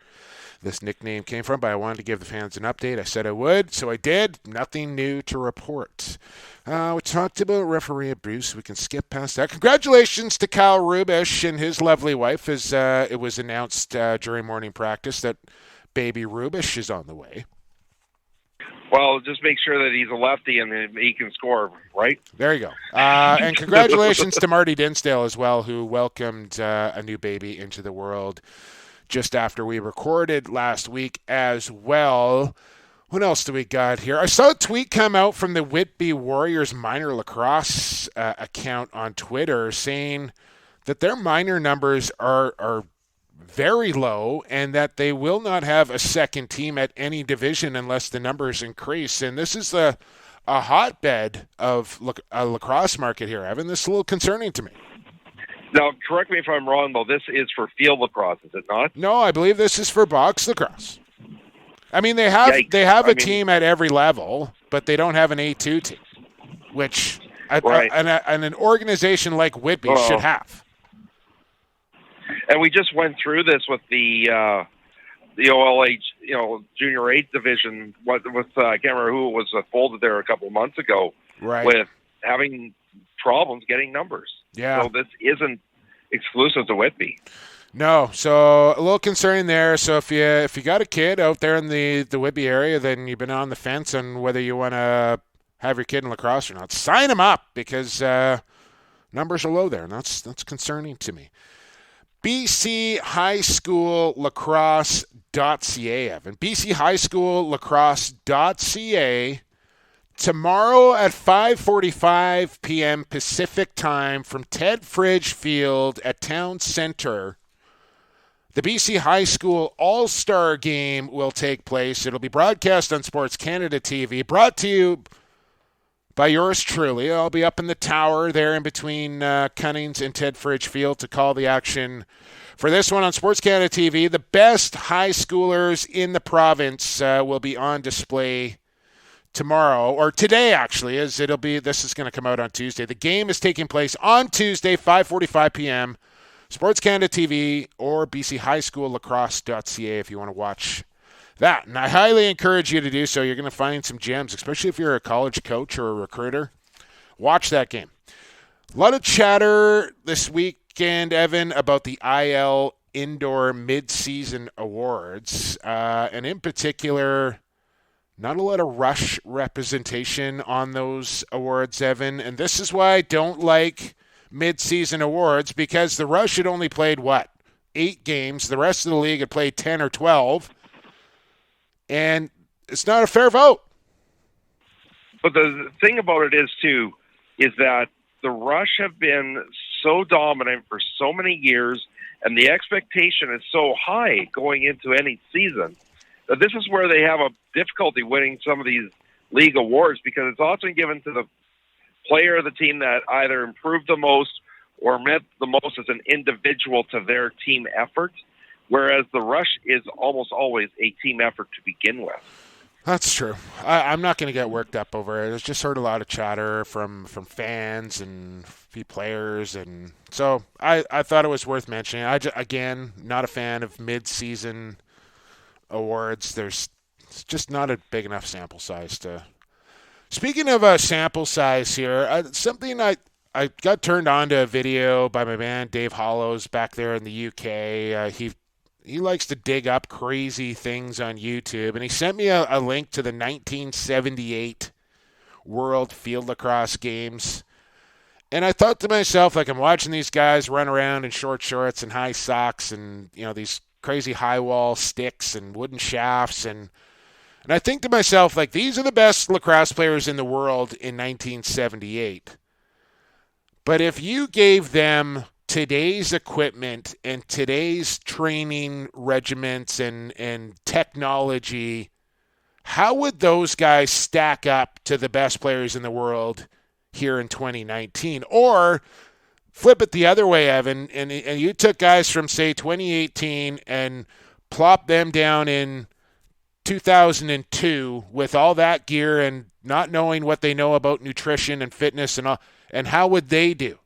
this nickname came from, but I wanted to give the fans an update. I said I would, so I did. Nothing new to report. We talked about referee abuse. We can skip past that. Congratulations to Kyle Rubish and his lovely wife, as it was announced during morning practice that baby Rubish is on the way. Well, just make sure that he's a lefty and he can score, right? There you go. And congratulations to Marty Dinsdale as well, who welcomed a new baby into the world just after we recorded last week as well. What else do we got here? I saw a tweet come out from the Whitby Warriors minor lacrosse account on Twitter saying that their minor numbers are very low and that they will not have a second team at any division unless the numbers increase. And this is a hotbed of a lacrosse market here, Evan. This is a little concerning to me. Now, correct me if I'm wrong, though. This is for field lacrosse, is it not? No, I believe this is for box lacrosse. I mean, they have a team at every level, but they don't have an A2 team, which an organization like Whitby should have. And we just went through this with the OLH, junior 8 division. With I can't remember who it was folded there a couple of months ago. Right. With having problems getting numbers. Yeah. So this isn't exclusive to Whitby. No, so a little concerning there. So if you got a kid out there in the Whitby area, then you've been on the fence on whether you want to have your kid in lacrosse or not. Sign him up because numbers are low there, and that's concerning to me. BC High School Lacrosse.ca, Evan. BC High School Lacrosse.ca. Tomorrow at 5:45 p.m. Pacific time from Ted Fridge Field at Town Center, the BC High School All-Star Game will take place. It'll be broadcast on Sports Canada TV, brought to you by yours truly. I'll be up in the tower there in between Cunnings and Ted Fridge Field to call the action for this one on Sports Canada TV. The best high schoolers in the province will be on display tomorrow, or today actually, this is going to come out on Tuesday. The game is taking place on Tuesday, 5:45 p.m., Sports Canada TV or BC High School Lacrosse.ca if you want to watch that. And I highly encourage you to do so. You're going to find some gems, especially if you're a college coach or a recruiter. Watch that game. A lot of chatter this weekend, Evan, about the IL Indoor Mid-Season Awards, and in particular, not a lot of Rush representation on those awards, Evan. And this is why I don't like mid-season awards, because the Rush had only played, 8 games. The rest of the league had played 10 or 12. And it's not a fair vote. But the thing about it is that the Rush have been so dominant for so many years, and the expectation is so high going into any season that this is where they have a difficulty winning some of these league awards, because it's often given to the player of the team that either improved the most or meant the most as an individual to their team effort, whereas the Rush is almost always a team effort to begin with. That's true. I'm not going to get worked up over it. I've just heard a lot of chatter from fans and few players, and so I thought it was worth mentioning. Again, not a fan of mid-season awards. There's just not a big enough sample size to... Speaking of a sample size here, something I got turned on to a video by my man Dave Hollows back there in the UK. He likes to dig up crazy things on YouTube, and he sent me a link to the 1978 World Field Lacrosse Games. And I thought to myself, I'm watching these guys run around in short shorts and high socks and, these crazy high wall sticks and wooden shafts, and I think to myself, these are the best lacrosse players in the world in 1978. But if you gave them today's equipment and today's training regiments and technology, how would those guys stack up to the best players in the world here in 2019? Or flip it the other way, Evan, and you took guys from, say, 2018 and plopped them down in 2002 with all that gear and not knowing what they know about nutrition and fitness and all, and how would they do?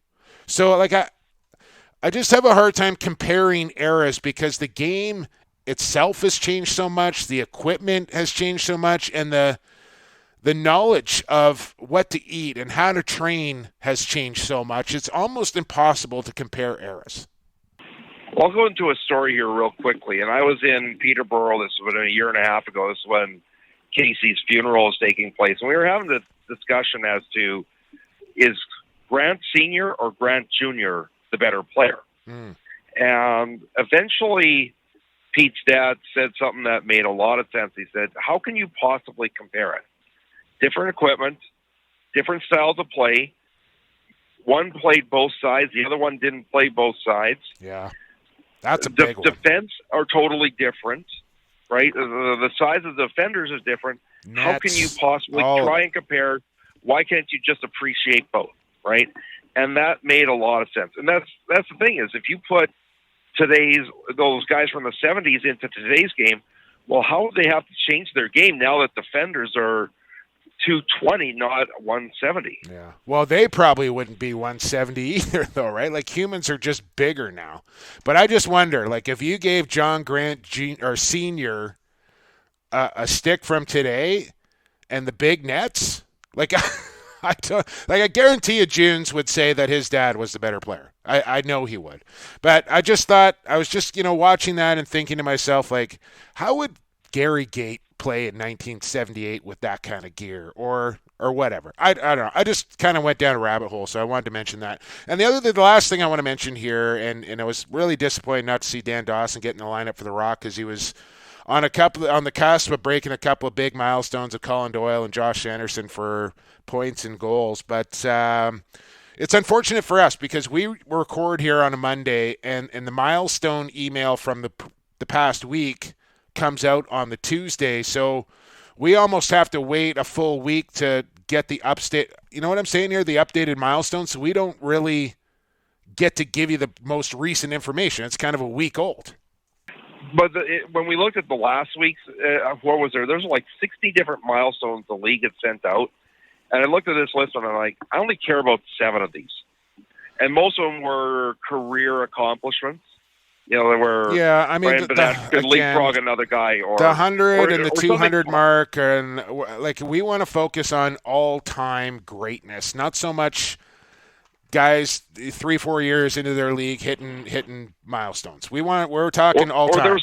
So, I just have a hard time comparing eras, because the game itself has changed so much, the equipment has changed so much, and the knowledge of what to eat and how to train has changed so much. It's almost impossible to compare eras. Well, I'll go into a story here real quickly. And I was in Peterborough, this was a year and a half ago. This is when Casey's funeral was taking place. And we were having this discussion as to, is Grant Sr. or Grant Jr. the better player? And eventually Pete's dad said something that made a lot of sense. He said, how can you possibly compare it? Different equipment, different styles of play. One played both sides. The other one didn't play both sides. Yeah. That's a big one. Defense are totally different, right? The size of the defenders is different. Nets. How can you possibly try and compare? Why can't you just appreciate both, right? And that made a lot of sense. And that's the thing, is if you put those guys from the 70s into today's game, well, how would they have to change their game now that defenders are 220, not 170? Yeah. Well, they probably wouldn't be 170 either, though, right? Humans are just bigger now. But I just wonder, if you gave John Grant Sr. A stick from today and the big nets, I guarantee you Junes would say that his dad was the better player. I know he would. But I just thought, I was just, watching that and thinking to myself, like, how would Gary Gait play in 1978 with that kind of gear or whatever? I don't know. I just kind of went down a rabbit hole, so I wanted to mention that. And the last thing I want to mention here, and I was really disappointed not to see Dan Dawson get in the lineup for the Rock because he was on the cusp of breaking a couple of big milestones of Colin Doyle and Josh Anderson for points and goals. But it's unfortunate for us because we record here on a Monday, and the milestone email from the past week comes out on the Tuesday. So we almost have to wait a full week to get the update. You know what I'm saying here? The updated milestones. So we don't really get to give you the most recent information. It's kind of a week old. But when we looked at the last week's, what was there? There's like 60 different milestones the league had sent out. And I looked at this list and I'm like, I only care about 7 of these. And most of them were career accomplishments. They were could leapfrog another guy, or the 100 and the 200 something. mark, and like we want to focus on all-time greatness, not so much guys 3-4 years into their league hitting milestones. We're talking all-time. Or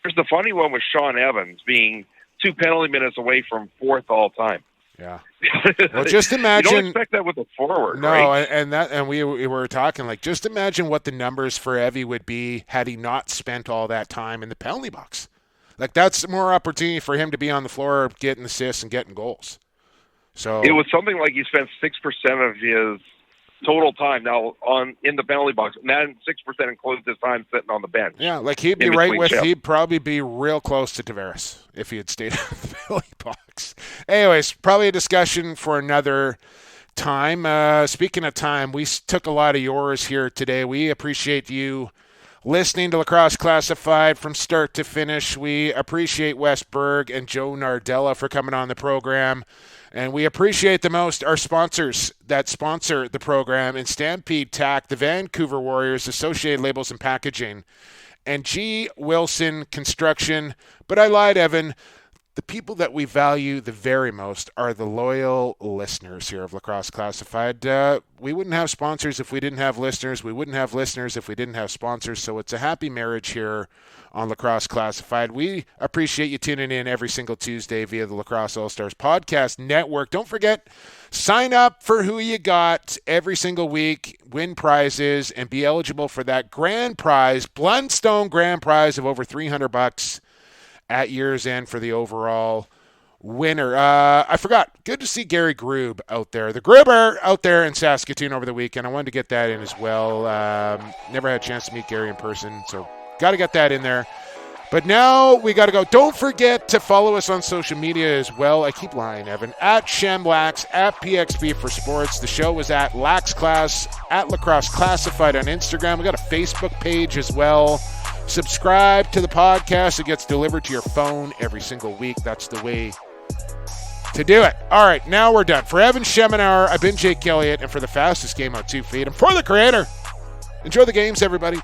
there's the funny one with Sean Evans being 2 penalty minutes away from 4th all-time. Yeah. Well, just imagine. You don't expect that with a forward, no, right? and we were talking, like, just imagine what the numbers for Evie would be had he not spent all that time in the penalty box. Like, that's more opportunity for him to be on the floor, getting assists and getting goals. So it was something like he spent 6% of his total time now in the penalty box, and that 6% includes his time sitting on the bench. Yeah, like he'd probably be real close to Tavares if he had stayed out of the penalty box. Anyways, probably a discussion for another time. Speaking of time, we took a lot of yours here today. We appreciate you listening to Lacrosse Classified from start to finish. We appreciate Wesley Berg and Joe Nardella for coming on the program. And we appreciate the most our sponsors that sponsor the program in Stampede Tack, the Vancouver Warriors, Associated Labels and Packaging, and G. Wilson Construction. But I lied, Evan. The people that we value the very most are the loyal listeners here of Lacrosse Classified. We wouldn't have sponsors if we didn't have listeners. We wouldn't have listeners if we didn't have sponsors. So it's a happy marriage here on Lacrosse Classified. We appreciate you tuning in every single Tuesday via the Lacrosse All-Stars Podcast Network. Don't forget, sign up for Who You Got every single week, win prizes, and be eligible for that grand prize, Blundstone grand prize of over $300 at year's end for the overall winner. I forgot. Good to see Gary Grube out there. The Gruber out there in Saskatoon over the weekend. I wanted to get that in as well. Never had a chance to meet Gary in person, so got to get that in there. But now we got to go. Don't forget to follow us on social media as well. I keep lying, Evan. At Shemlax, at PXP for Sports. The show is at Lax Class, at Lacrosse Classified on Instagram. We got a Facebook page as well. Subscribe to the podcast. It gets delivered to your phone every single week. That's the way to do it. All right, now we're done. For Evan Schemenauer, I've been Jake Elliott, and for the fastest game on 2 feet, and for the creator, enjoy the games, everybody.